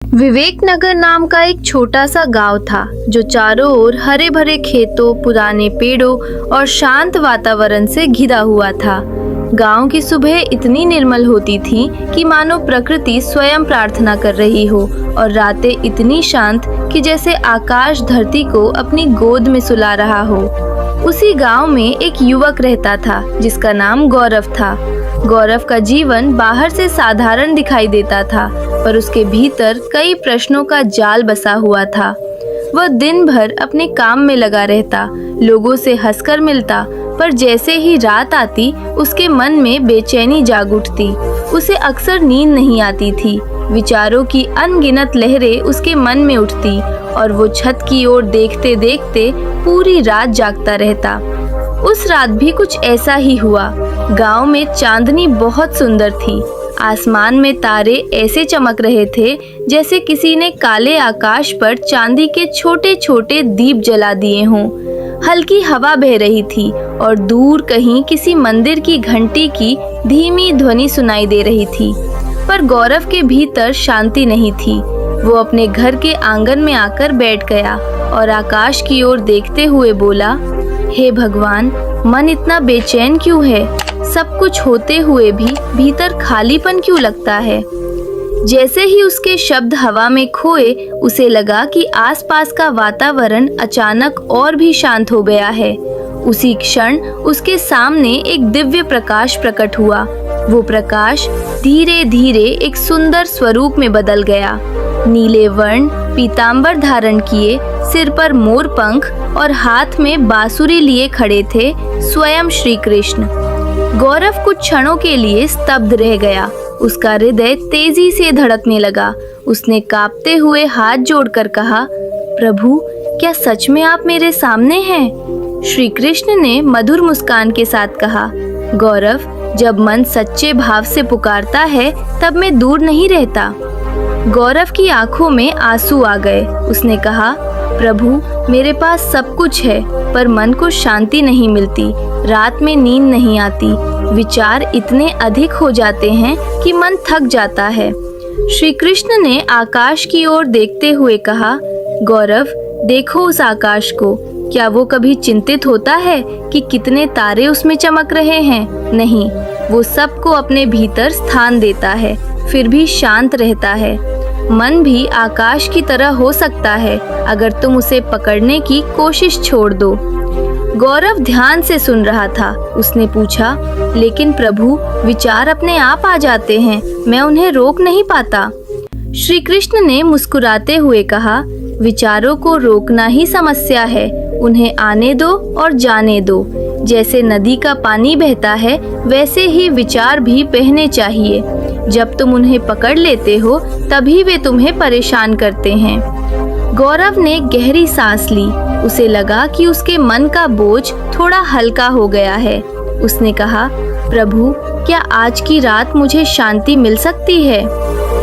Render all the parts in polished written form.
विवेकनगर नाम का एक छोटा सा गांव था जो चारों ओर हरे भरे खेतों, पुराने पेड़ों और शांत वातावरण से घिरा हुआ था। गांव की सुबह इतनी निर्मल होती थी कि मानो प्रकृति स्वयं प्रार्थना कर रही हो, और रातें इतनी शांत कि जैसे आकाश धरती को अपनी गोद में सुला रहा हो। उसी गांव में एक युवक रहता था जिसका नाम गौरव था। गौरव का जीवन बाहर से साधारण दिखाई देता था, पर उसके भीतर कई प्रश्नों का जाल बसा हुआ था। वह दिन भर अपने काम में लगा रहता, लोगों से हंसकर मिलता, पर जैसे ही रात आती उसके मन में बेचैनी जाग उठती। उसे अक्सर नींद नहीं आती थी, विचारों की अनगिनत लहरें उसके मन में उठती और वो छत की ओर देखते देखते पूरी रात जागता रहता। उस रात भी कुछ ऐसा ही हुआ। गांव में चांदनी बहुत सुंदर थी। आसमान में तारे ऐसे चमक रहे थे जैसे किसी ने काले आकाश पर चांदी के छोटे छोटे दीप जला दिए हों। हल्की हवा बह रही थी और दूर कहीं किसी मंदिर की घंटी की धीमी ध्वनि सुनाई दे रही थी। पर गौरव के भीतर शांति नहीं थी। वो अपने घर के आंगन में आकर बैठ गया और आकाश की ओर देखते हुए बोला, हे भगवान, मन इतना बेचैन क्यों है? सब कुछ होते हुए भी भीतर खालीपन क्यों लगता है? जैसे ही उसके शब्द हवा में खोए, उसे लगा कि आसपास का वातावरण अचानक और भी शांत हो गया है। उसी क्षण उसके सामने एक दिव्य प्रकाश प्रकट हुआ। वो प्रकाश धीरे धीरे एक सुंदर स्वरूप में बदल गया। नीले वर्ण, पीतांबर धारण किए, सिर पर मोर पंख और हाथ में बांसुरी लिए खड़े थे स्वयं श्री कृष्ण। गौरव कुछ क्षणों के लिए स्तब्ध रह गया। उसका हृदय तेजी से धड़कने लगा। उसने कांपते हुए हाथ जोड़कर कहा, प्रभु, क्या सच में आप मेरे सामने हैं? श्री कृष्ण ने मधुर मुस्कान के साथ कहा, गौरव, जब मन सच्चे भाव से पुकारता है तब मैं दूर नहीं रहता। गौरव की आंखों में आंसू आ गए। उसने कहा, प्रभु, मेरे पास सब कुछ है, पर मन को शांति नहीं मिलती। रात में नींद नहीं आती। विचार इतने अधिक हो जाते हैं कि मन थक जाता है। श्री कृष्ण ने आकाश की ओर देखते हुए कहा, गौरव, देखो उस आकाश को। क्या वो कभी चिंतित होता है कि कितने तारे उसमें चमक रहे हैं? नहीं, वो सबको अपने भीतर स्थान देता है, फिर भी शांत रहता है। मन भी आकाश की तरह हो सकता है अगर तुम उसे पकड़ने की कोशिश छोड़ दो। गौरव ध्यान से सुन रहा था। उसने पूछा, लेकिन प्रभु, विचार अपने आप आ जाते हैं, मैं उन्हें रोक नहीं पाता। श्री कृष्ण ने मुस्कुराते हुए कहा, विचारों को रोकना ही समस्या है, उन्हें आने दो और जाने दो। जैसे नदी का पानी बहता है, वैसे ही विचार भी बहने चाहिए। जब तुम उन्हें पकड़ लेते हो तभी वे तुम्हें परेशान करते हैं। गौरव ने गहरी सांस ली। उसे लगा कि उसके मन का बोझ थोड़ा हल्का हो गया है। उसने कहा, प्रभु, क्या आज की रात मुझे शांति मिल सकती है?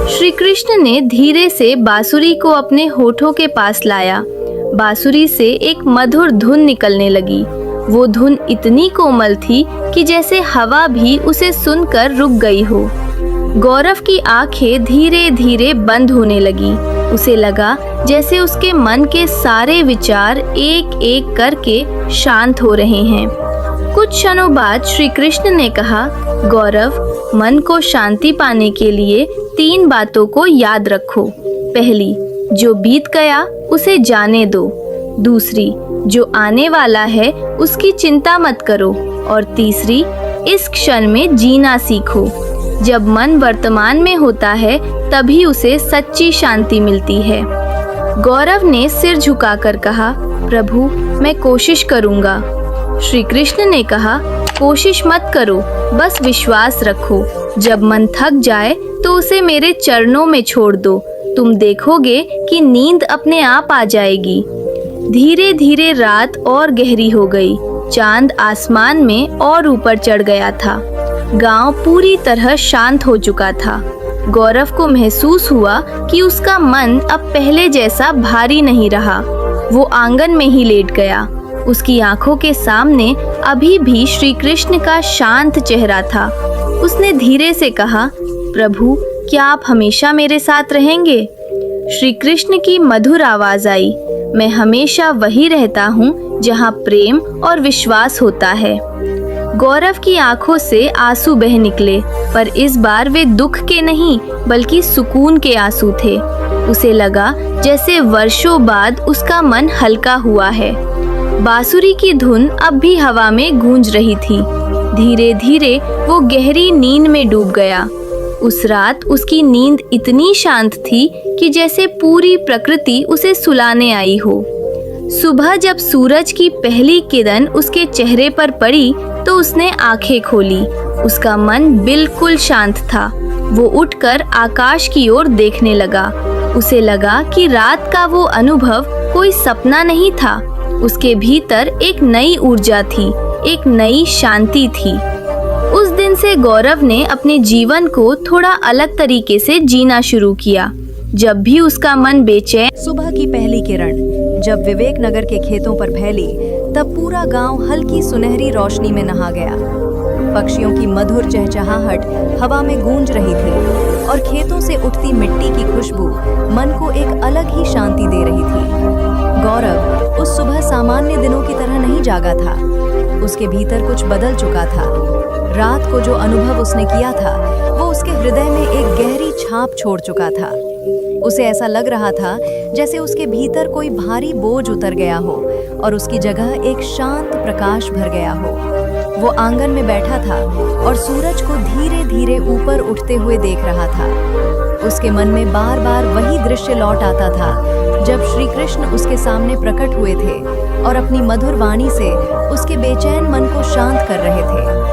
श्री कृष्ण ने धीरे से बांसुरी को अपने होठों के पास लाया। बांसुरी से एक मधुर धुन निकलने लगी। वो धुन इतनी कोमल थी कि जैसे हवा भी उसे सुनकर रुक गई हो। गौरव की आंखें धीरे धीरे बंद होने लगी। उसे लगा जैसे उसके मन के सारे विचार एक एक करके शांत हो रहे हैं। कुछ क्षणों बाद श्री कृष्ण ने कहा, गौरव, मन को शांति पाने के लिए 3 बातों को याद रखो। पहली, जो बीत गया उसे जाने दो। दूसरी, जो आने वाला है उसकी चिंता मत करो। और तीसरी, इस क्षण में जीना सीखो। जब मन वर्तमान में होता है तभी उसे सच्ची शांति मिलती है। गौरव ने सिर झुकाकर कहा, प्रभु, मैं कोशिश करूंगा। श्री कृष्ण ने कहा, कोशिश मत करो, बस विश्वास रखो। जब मन थक जाए तो उसे मेरे चरणों में छोड़ दो। तुम देखोगे कि नींद अपने आप आ जाएगी। धीरे धीरे रात और गहरी हो गई। चांद आसमान में और ऊपर चढ़ गया था। गांव पूरी तरह शांत हो चुका था। गौरव को महसूस हुआ कि उसका मन अब पहले जैसा भारी नहीं रहा। वो आंगन में ही लेट गया। उसकी आंखों के सामने अभी भी श्री कृष्ण का शांत चेहरा था। उसने धीरे से कहा, प्रभु, क्या आप हमेशा मेरे साथ रहेंगे? श्री कृष्ण की मधुर आवाज आई, मैं हमेशा वही रहता हूँ जहाँ प्रेम और विश्वास होता है। गौरव की आंखों से आंसू बह निकले, पर इस बार वे दुख के नहीं बल्कि सुकून के आंसू थे। उसे लगा जैसे वर्षों बाद उसका मन हल्का हुआ है। बांसुरी की धुन अब भी हवा में गूंज रही थी। धीरे धीरे वो गहरी नींद में डूब गया। उस रात उसकी नींद इतनी शांत थी कि जैसे पूरी प्रकृति उसे सुलाने आई हो। सुबह जब सूरज की पहली किरण उसके चेहरे पर पड़ी तो उसने आंखें खोली। उसका मन बिल्कुल शांत था। वो उठकर आकाश की ओर देखने लगा। उसे लगा कि रात का वो अनुभव कोई सपना नहीं था। उसके भीतर एक नई ऊर्जा थी, एक नई शांति थी। उस दिन से गौरव ने अपने जीवन को थोड़ा अलग तरीके से जीना शुरू किया। जब भी उसका मन बेचैन। सुबह की पहली किरण जब विवेक नगर के खेतों पर फैली, तब पूरा गांव हल्की सुनहरी रोशनी में नहा गया। पक्षियों की मधुर चहचहाहट हवा में गूंज रही थी और खेतों से उठती मिट्टी की खुशबू मन को एक अलग ही शांति दे रही थी। गौरव उस सुबह सामान्य दिनों की तरह नहीं जागा था। उसके भीतर कुछ बदल चुका था। रात को जो अनुभव उसने किया था वो उसके हृदय में एक गहरी छाप छोड़ चुका था। उसे ऐसा लग रहा था जैसे उसके भीतर कोई भारी बोझ उतर गया हो और उसकी जगह एक शांत प्रकाश भर गया हो। वो आंगन में बैठा था और सूरज को धीरे धीरे ऊपर उठते हुए देख रहा था। उसके मन में बार बार वही दृश्य लौट आता था जब श्री कृष्ण उसके सामने प्रकट हुए थे और अपनी मधुर वाणी से उसके बेचैन मन को शांत कर रहे थे।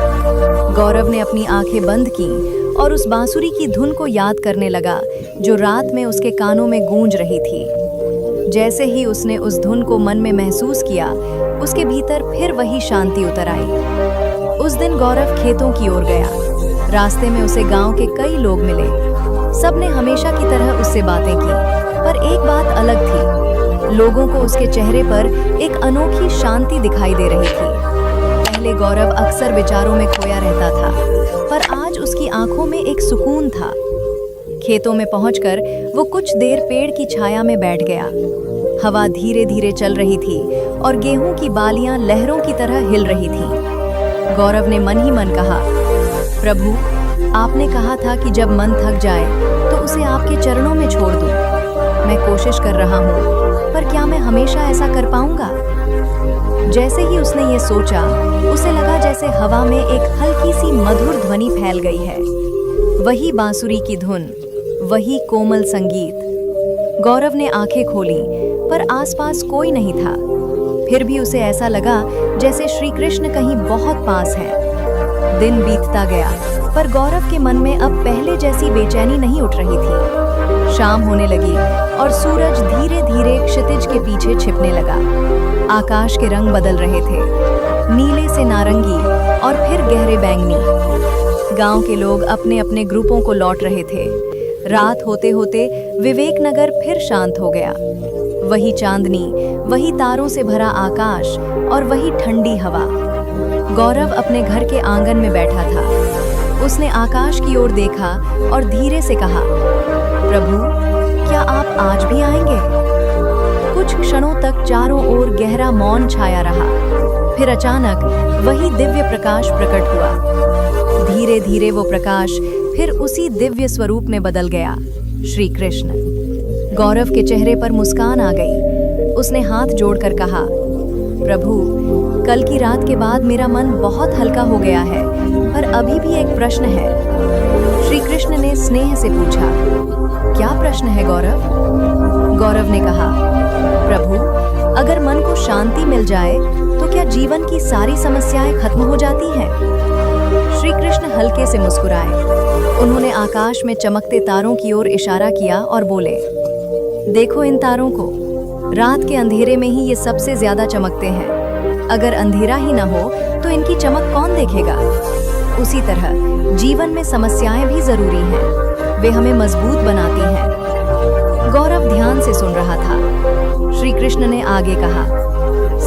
गौरव ने अपनी आंखें बंद की और उस बांसुरी की धुन को याद करने लगा जो रात में उसके कानों में गूंज रही थी। जैसे ही उसने उस धुन को मन में महसूस किया, उसके भीतर फिर वही शांति उतर आई। उस दिन गौरव खेतों की ओर गया। रास्ते में उसे गांव के कई लोग मिले। सब ने हमेशा की तरह उससे बातें की, पर एक बात अलग थी। लोगों को उसके चेहरे पर एक अनोखी शांति दिखाई दे रही थी। पहले गौरव अक्सर विचारों में खोया रहता था, पर आज उसकी आंखों में एक सुकून था। खेतों में पहुंचकर वो कुछ देर पेड़ की छाया में बैठ गया। हवा धीरे धीरे चल रही थी और गेहूं की बालियां लहरों की तरह हिल रही थीं। गौरव ने मन ही मन कहा, प्रभु, आपने कहा था कि जब मन थक जाए तो उसे आपके चरणों में छोड़ दूं। मैं कोशिश कर रहा हूं, पर क्या मैं हमेशा ऐसा कर पाऊंगा? जैसे ही उसने ये सोचा, उसे लगा जैसे हवा में एक हल्की सी मधुर ध्वनि फैल गई है। वही बांसुरी की धुन, वही कोमल संगीत। गौरव ने आंखें खोली, पर आसपास कोई नहीं था। फिर भी उसे ऐसा लगा जैसे श्री कृष्ण कहीं बहुत पास है। दिन बीतता गया, पर गौरव के मन में अब पहले जैसी बेचैनी नहीं उठ रही थी। शाम होने लगी और सूरज धीरे धीरे क्षितिज के पीछे छिपने लगा। आकाश के रंग बदल रहे थे, नीले से नारंगी और फिर गहरे बैंगनी। गांव के लोग अपने अपने ग्रुपों को लौट रहे थे। रात होते होते विवेक नगर फिर शांत हो गया। वही चांदनी, वही तारों से भरा आकाश और वही ठंडी हवा। गौरव अपने घर के आंगन में बैठा था। उसने आकाश की ओर देखा और धीरे से कहा, प्रभु, क्या आप आज भी आएंगे? कुछ क्षणों तक चारों ओर गहरा मौन छाया रहा। फिर अचानक वही दिव्य प्रकाश प्रकट हुआ। धीरे धीरे वो प्रकाश फिर उसी दिव्य स्वरूप में बदल गया, श्री कृष्ण। गौरव के चेहरे पर मुस्कान आ गई। उसने हाथ जोड़कर कहा, प्रभु, कल की रात के बाद मेरा मन बहुत हल्का हो गया है, पर अभी भी एक प्रश्न है। श्री कृष्ण ने स्नेह से पूछा, क्या प्रश्न है गौरव? गौरव ने कहा, प्रभु, अगर मन को शांति मिल जाए तो क्या जीवन की सारी समस्याएं खत्म हो जाती हैं? श्री कृष्ण हल्के से मुस्कुराए। उन्होंने आकाश में चमकते तारों की ओर इशारा किया और बोले, देखो इन तारों को, रात के अंधेरे में ही ये सबसे ज्यादा चमकते हैं। अगर अंधेरा ही न हो तो इनकी चमक कौन देखेगा? उसी तरह जीवन में समस्याएं भी जरूरी हैं, वे हमें मजबूत बनाती हैं। गौरव ध्यान से सुन रहा था। श्री कृष्ण ने आगे कहा,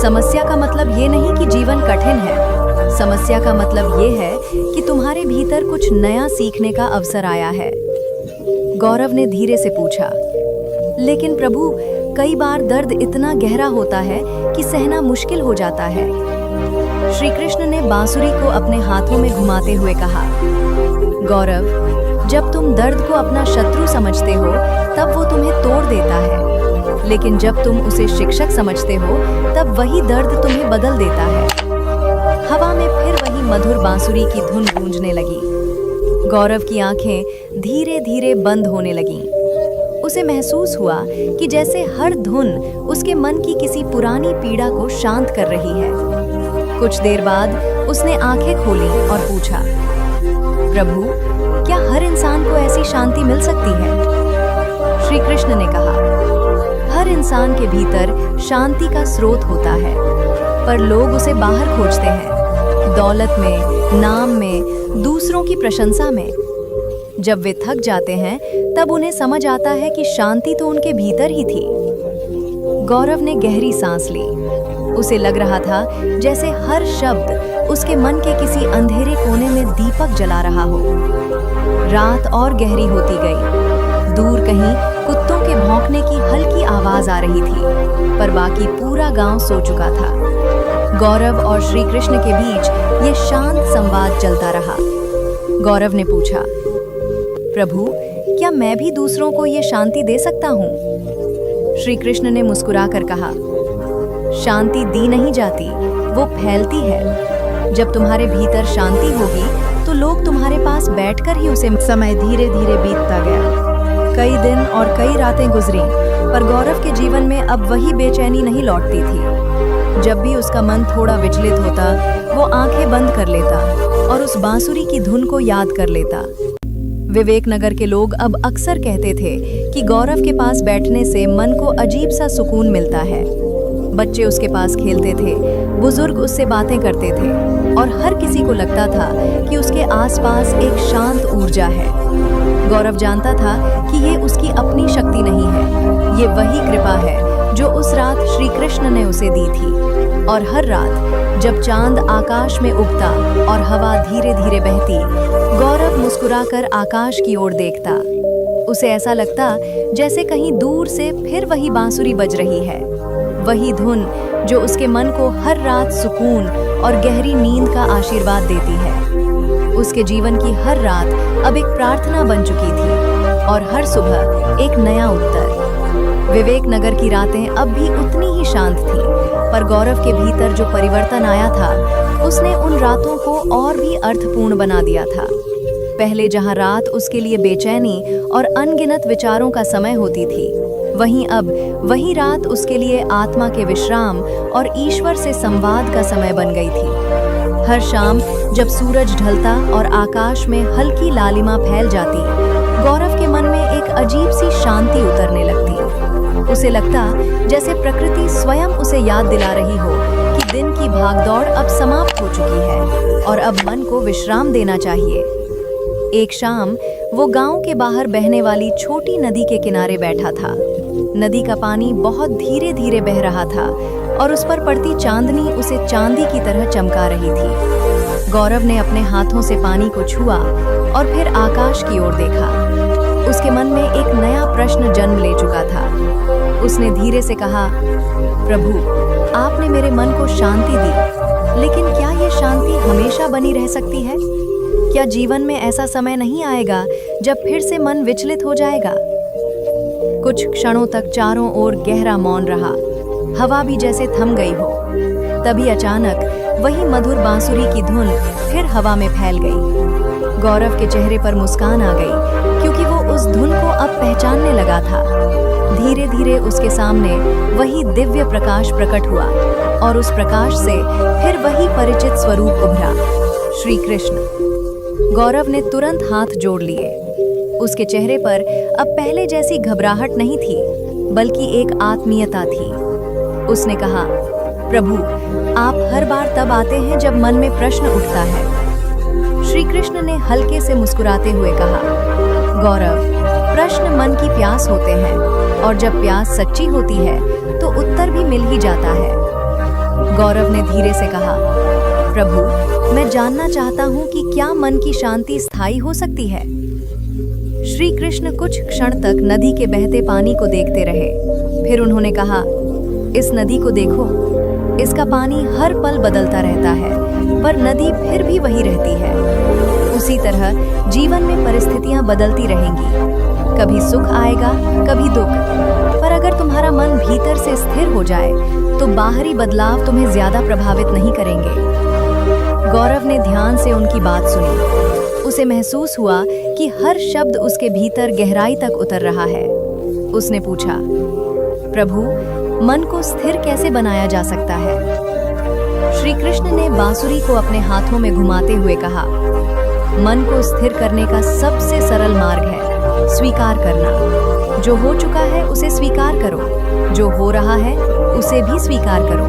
समस्या का मतलब ये नहीं कि जीवन कठिन है। समस्या का मतलब ये है कि तुम्हारे भीतर कुछ नया सीखने का अवसर आया है। गौरव ने धीरे से पूछा, लेकिन प्रभु, कई बार दर्द इतना गहरा होता है कि सहना मुश्किल हो जाता है। श्री कृष्ण ने बांसुरी को अपने हाथों में घुमाते हुए कहा, गौरव, जब तुम दर्द को अपना शत्रु समझते हो तब वो तुम्हें तोड़ देता है, लेकिन जब तुम उसे शिक्षक समझते हो तब वही दर्द तुम्हें बदल देता है। हवा में फिर वही मधुर बांसुरी की धुन गूंजने लगी। गौरव की आंखें धीरे धीरे बंद होने लगीं। उसे महसूस हुआ कि जैसे हर धुन उसके मन की किसी पुरानी पीड़ा को शांत कर रही है। कुछ देर बाद उसने आंखें खोली और पूछा, प्रभु, क्या हर इंसान को ऐसी शांति मिल सकती है? श्री कृष्ण ने कहा, हर इंसान के भीतर शांति का स्रोत होता है, पर लोग उसे बाहर खोजते हैं, दौलत में, नाम में, दूसरों की प्रशंसा में। जब वे थक जाते हैं तब उन्हें समझ आता है कि शांति तो उनके भीतर ही थी। गौरव ने गहरी सांस ली। उसे लग रहा था जैसे हर शब्द उसके मन के किसी अंधेरे कोने में दीपक जला रहा हो। रात और गहरी होती गई। दूर कहीं कुत्तों के भौंकने की हल्की आवाज आ रही थी, पर बाकी पूरा गांव सो चुका था। गौरव और श्री कृष्ण के बीच ये शांत संवाद चलता रहा। गौरव ने पूछा, प्रभु, क्या मैं भी दूसरों को ये शांति दे सकता हूँ? श्री कृष्ण ने मुस्कुराकर कहा, शांति दी नहीं जाती, वो फैलती है। जब तुम्हारे भीतर शांति होगी तो लोग तुम्हारे पास बैठकर ही उसे। समय धीरे धीरे बीतता गया। कई दिन और कई रातें गुजरी, पर गौरव के जीवन में अब वही बेचैनी नहीं लौटती थी। जब भी उसका मन थोड़ा विचलित होता, वो आंखें बंद कर लेता और उस बांसुरी की धुन को याद कर लेता। विवेक नगर के लोग अब अक्सर कहते थे कि गौरव के पास बैठने से मन को अजीब सा सुकून मिलता है। बच्चे उसके पास खेलते थे, बुजुर्ग उससे बातें करते थे और हर किसी को लगता था कि उसके आसपास एक शांत ऊर्जा है। गौरव जानता था कि ये उसकी अपनी शक्ति नहीं है, ये वही कृपा है जो उस रात श्री कृष्ण ने उसे दी थी। और हर रात जब चांद आकाश में उगता और हवा धीरे धीरे बहती, गौरव मुस्कुराकर आकाश की ओर देखता। उसे ऐसा लगता जैसे कहीं दूर से फिर वही बांसुरी बज रही है, वही धुन जो उसके मन को हर रात सुकून और गहरी नींद का आशीर्वाद देती है। उसके जीवन की हर रात अब एक प्रार्थना बन चुकी थी और हर सुबह एक नया उत्तर। विवेक नगर की रातें अब भी उतनी ही शांत थीं, पर गौरव के भीतर जो परिवर्तन आया था, उसने उन रातों को और भी अर्थपूर्ण बना दिया था। पहले जहां रात उसके लिए बेचैनी और अनगिनत विचारों का समय होती थी, वहीं अब वही रात उसके लिए आत्मा के विश्राम और ईश्वर से संवाद का समय बन गई थी। हर शाम जब सूरज ढलता और आकाश में हल्की लालिमा फैल जाती, गौरव के मन में एक अजीब सी शांति उतरने लगती। उसे लगता जैसे प्रकृति स्वयं उसे याद दिला रही हो कि दिन की भागदौड़ अब समाप्त हो चुकी है और अब मन को विश्राम देना चाहिए। एक शाम वो गांव के बाहर बहने वाली छोटी नदी के किनारे बैठा था। नदी का पानी बहुत धीरे धीरे बह रहा था और उस पर पड़ती चांदनी उसे चांदी की तरह चमका रही थी। गौरव ने अपने हाथों से पानी को छुआ और फिर आकाश की ओर देखा। उसके मन में एक नया प्रश्न जन्म ले चुका था। उसने धीरे से कहा, प्रभु, आपने मेरे मन को शांति दी, लेकिन क्या ये शांति हमेशा बनी रह सकती है? क्या जीवन में ऐसा समय नहीं आएगा जब फिर से मन विचलित हो जाएगा? कुछ क्षणों तक चारों ओर गहरा मौन रहा, हवा भी जैसे थम गई हो। तभी अचानक वही मधुर बांसुरी की धुन फिर हवा में फैल गई। गौरव के चेहरे पर मुस्कान आ गई, क्योंकि वो उस धुन को अब पहचानने लगा था। धीरे धीरे उसके सामने वही दिव्य प्रकाश प्रकट हुआ और उस प्रकाश से फिर वही परिचित स्वरूप उभरा, श्री कृष्ण। गौरव ने तुरंत हाथ जोड़ लिए। उसके चेहरे पर अब पहले जैसी घबराहट नहीं थी, बल्कि एक आत्मीयता थी। उसने कहा, प्रभु, आप हर बार तब आते हैं जब मन में प्रश्न उठता है। श्री कृष्ण ने हल्के से मुस्कुराते हुए कहा, गौरव, प्रश्न मन की प्यास होते हैं और जब प्यास सच्ची होती है तो उत्तर भी मिल ही जाता है। गौरव ने धीरे से कहा, प्रभु, मैं जानना चाहता हूँ कि क्या मन की शांति स्थायी हो सकती है? श्री कृष्ण कुछ क्षण तक नदी के बहते पानी को देखते रहे। फिर उन्होंने कहा, इस नदी को देखो, इसका पानी हर पल बदलता रहता है, पर नदी फिर भी वही रहती है। उसी तरह जीवन में परिस्थितियां बदलती रहेंगी, कभी सुख आएगा, कभी दुख, पर अगर तुम्हारा मन भीतर से स्थिर हो जाए तो बाहरी बदलाव तुम्हें ज्यादा प्रभावित नहीं करेंगे। गौरव ने ध्यान से उनकी बात सुनी। उसे महसूस हुआ कि हर शब्द उसके भीतर गहराई तक उतर रहा है। उसने पूछा, प्रभु, मन को स्थिर कैसे बनाया जा सकता है? श्री कृष्ण ने बांसुरी को अपने हाथों में घुमाते हुए कहा, मन को स्थिर करने का सबसे सरल मार्ग है स्वीकार करना। जो हो चुका है उसे स्वीकार करो, जो हो रहा है उसे भी स्वीकार करो,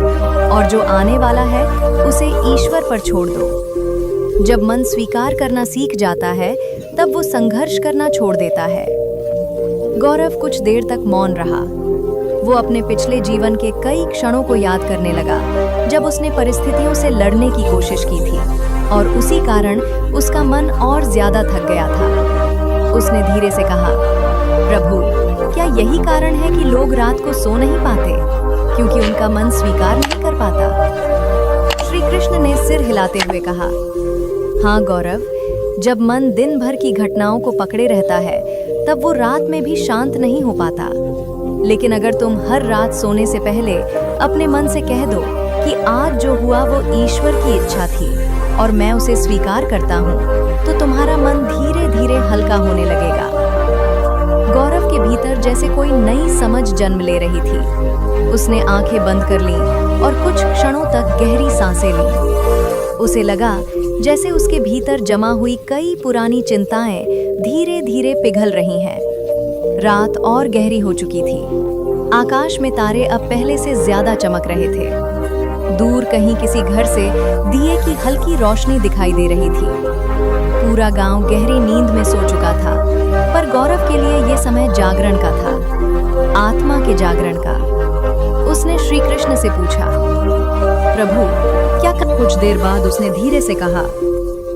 और जो आने वाला है उसे ईश्वर पर छोड़ दो। जब मन स्वीकार करना सीख जाता है तब वो संघर्ष करना छोड़ देता है। गौरव कुछ देर तक मौन रहा। वो अपने पिछले जीवन के कई क्षणों को याद करने लगा जब उसने परिस्थितियों से लड़ने की कोशिश की थी, और उसी कारण उसका मन और ज्यादा थक गया था। उसने धीरे से कहा, प्रभु, क्या यही कारण है कि लोग रात को सो नहीं पाते, क्योंकि उनका मन स्वीकार नहीं कर पाता? श्री कृष्ण ने सिर हिलाते हुए कहा, हाँ गौरव, जब मन दिन भर की घटनाओं को पकड़े रहता है तब वो रात में भी शांत नहीं हो पाता। लेकिन अगर तुम हर रात सोने से पहले अपने मन से कह दो कि आज जो हुआ वो ईश्वर की इच्छा थी और मैं उसे स्वीकार करता हूँ, तो तुम्हारा मन धीरे धीरे हल्का होने लगेगा। गौरव के भीतर जैसे कोई नई समझ जन्म ले रही थी। उसने आंखें बंद कर लीं और कुछ क्षणों तक गहरी सांसें लीं। उसे लगा जैसे उसके भीतर जमा हुई कई पुरानी चिंताएं धीरे धीरे पिघल रही हैं। रात और गहरी हो चुकी थी। आकाश में तारे अब पहले से ज्यादा चमक रहे थे। दूर कहीं किसी घर से दिए की हल्की रोशनी दिखाई दे रही थी। पूरा गांव गहरी नींद में सो चुका था, पर गौरव के लिए ये समय जागरण का था, आत्मा के जागरण का। उसने श्री कृष्ण से पूछा, प्रभु, क्या कुछ देर बाद उसने धीरे से कहा,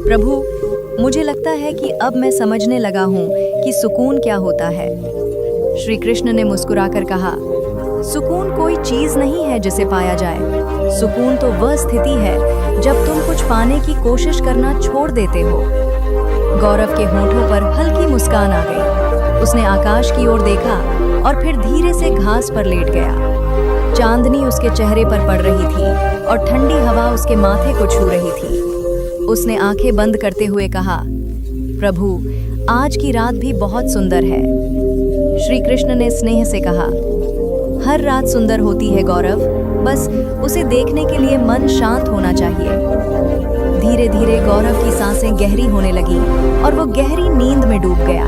प्रभु, मुझे लगता है कि अब मैं समझने लगा हूँ कि सुकून क्या होता है। श्री कृष्ण ने मुस्कुराकर कहा, सुकून कोई चीज नहीं है जिसे पाया जाए। सुकून तो वह स्थिति है जब तुम कुछ पाने की कोशिश करना छोड़ देते हो। गौरव के होठों पर हल्की मुस्कान आ गई। उसने आकाश की ओर देखा और फिर धीरे से घास पर लेट गया। चांदनी उसके चेहरे पर पड़ रही थी और ठंडी हवा उसके माथे को छू रही थी। उसने आंखें बंद करते हुए कहा, प्रभु, आज की रात भी बहुत सुंदर है। श्री कृष्ण ने स्नेह से कहा, हर रात सुंदर होती है गौरव, बस उसे देखने के लिए मन शांत होना चाहिए। धीरे धीरे गौरव की सांसें गहरी होने लगी और वो गहरी नींद में डूब गया।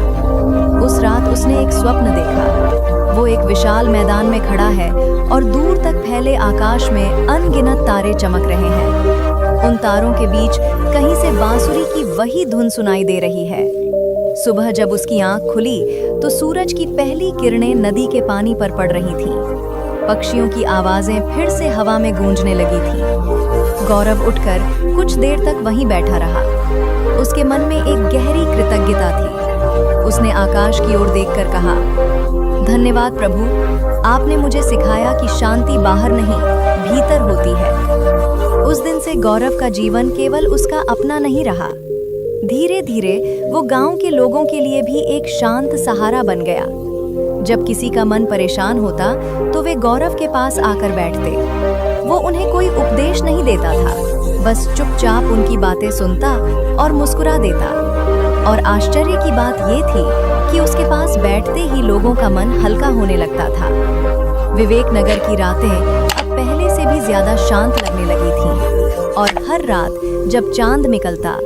उस रात उसने एक स्वप्न देखा। वो एक विशाल मैदान में खड़ा है और दूर तक फैले आकाश में अनगिनत तारे चमक रहे हैं। उन तारों के बीच कहीं से बांसुरी की वही धुन सुनाई दे रही है। सुबह जब उसकी आंख खुली तो सूरज की पहली किरणें नदी के पानी पर पड़ रही थीं। पक्षियों की आवाजें फिर से हवा में गूंजने लगी थी। गौरव उठकर कुछ देर तक वहीं बैठा रहा। उसके मन में एक गहरी कृतज्ञता थी। उसने आकाश की ओर देखकर कहा, धन्यवाद प्रभु, आपने मुझे सिखाया कि शांति बाहर नहीं, भीतर होती है। उस दिन से गौरव का जीवन केवल उसका अपना नहीं रहा। धीरे धीरे वो गांव के लोगों के लिए भी एक शांत सहारा बन गया। जब किसी का मन परेशान होता तो वे गौरव के पास आकर बैठते। वो उन्हें कोई उपदेश नहीं देता था, बस चुपचाप उनकी बातें सुनता और मुस्कुरा देता। और आश्चर्य की बात ये थी कि उसके पास बैठते ही लोगों का मन हल्का होने लगता था। विवेक नगर की रातें अब पहले से भी ज्यादा शांत लगने लगी थीं, और हर रात जब चांद निकलता,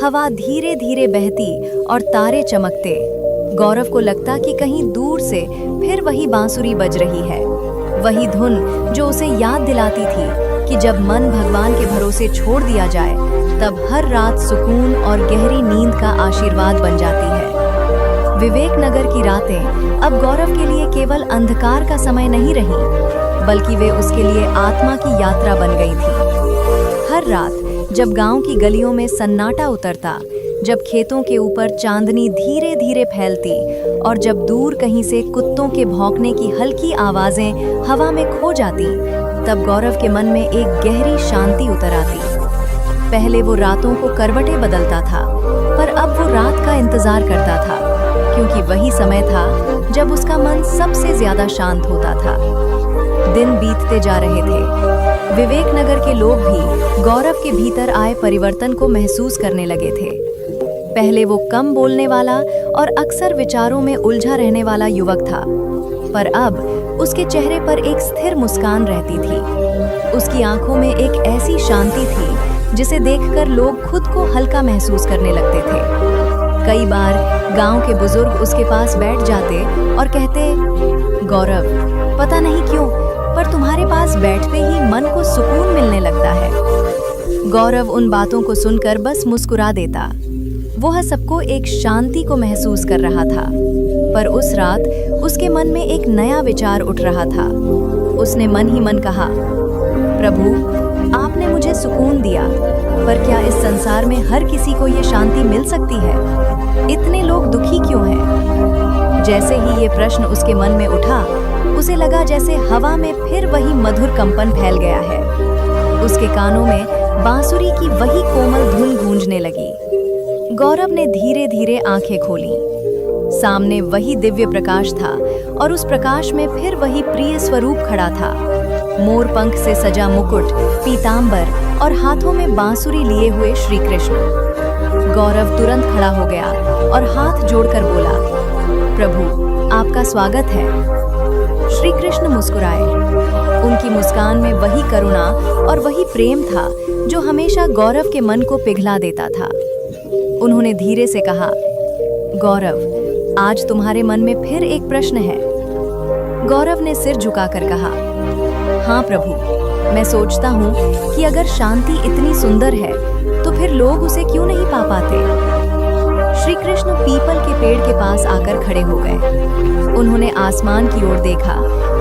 हवा धीरे धीरे बहती और तारे चमकते, गौरव को लगता कि कहीं दूर से फिर वही बांसुरी बज रही है, वही धुन जो उसे याद दिलाती थी कि जब मन भगवान के भरोसे छोड़ दिया जाए तब हर रात सुकून और गहरी नींद का आशीर्वाद बन जाती है। विवेक नगर की रातें अब गौरव के लिए केवल अंधकार का समय नहीं रही, बल्कि वे उसके लिए आत्मा की यात्रा बन गई थी। हर रात जब गांव की गलियों में सन्नाटा उतरता, जब खेतों के ऊपर चांदनी धीरे धीरे फैलती और जब दूर कहीं से कुत्तों के भौंकने की हल्की आवाजें हवा में खो जाती, तब गौरव के मन में एक गहरी शांति उतर आती। पहले वो रातों को करवटें बदलता था, पर अब वो रात का इंतजार करता था, क्योंकि वही समय था जब उसका मन सबसे ज्यादा शांत होता था। दिन बीतते जा रहे थे। विवेक नगर के लोग भी गौरव के भीतर आए परिवर्तन को महसूस करने लगे थे। पहले वो कम बोलने वाला और अक्सर विचारों में उलझा रहने वाला युवक था, पर अब उसके चेहरे पर एक स्थिर मुस्कान रहती थी। उसकी आंखों में एक ऐसी शांति थी जिसे देखकर लोग खुद को हल्का महसूस करने लगते थे। कई बार गांव के बुजुर्ग उसके पास बैठ जाते और कहते, गौरव, पता नहीं क्यों, पर तुम्हारे पास बैठते ही मन को सुकून मिलने लगता है। गौरव उन बातों को सुनकर बस मुस्कुरा देता। वह सबको एक शांति को महसूस कर रहा था, पर उस रात उसके मन में एक नया विचार उठ रहा था। उसने मन ही मन कहा, प्रभु, आपने मुझे सुकून दिया, पर क्या इस संसार में हर किसी को ये शांति मिल सकती है? इतने लोग दुखी क्यों हैं? जैसे ही ये प्रश्न उसके मन में उठा, उसे लगा जैसे हवा में फिर वही मधुर कंपन फैल गया है। उसके कानों में बांसुरी की वही कोमल धुन गूंजने लगी। गौरव ने धीरे धीरे आंखें खोलीं। सामने वही दिव्य प्रकाश था और उस प्रकाश में फिर वही प्रिय स्वरूप खड़ा था। मोर पंख से सजा मुकुट, पीतांबर और हाथों में बांसुरी लिए हुए श्री कृष्ण। गौरव तुरंत खड़ा हो गया और हाथ जोड़कर बोला, प्रभु, आपका स्वागत है। श्री कृष्ण मुस्कुराए। उनकी मुस्कान में वही करुणा और वही प्रेम था जो हमेशा गौरव के मन को पिघला देता था। उन्होंने धीरे से कहा, गौरव, आज तुम्हारे मन में फिर एक प्रश्न है। गौरव ने सिर झुकाकर कहा, हाँ प्रभु, मैं सोचता हूँ कि अगर शांति इतनी सुंदर है तो फिर लोग उसे क्यों नहीं पा पाते। श्री कृष्ण पीपल के पेड़ के पास आकर खड़े हो गए। उन्होंने आसमान की ओर देखा,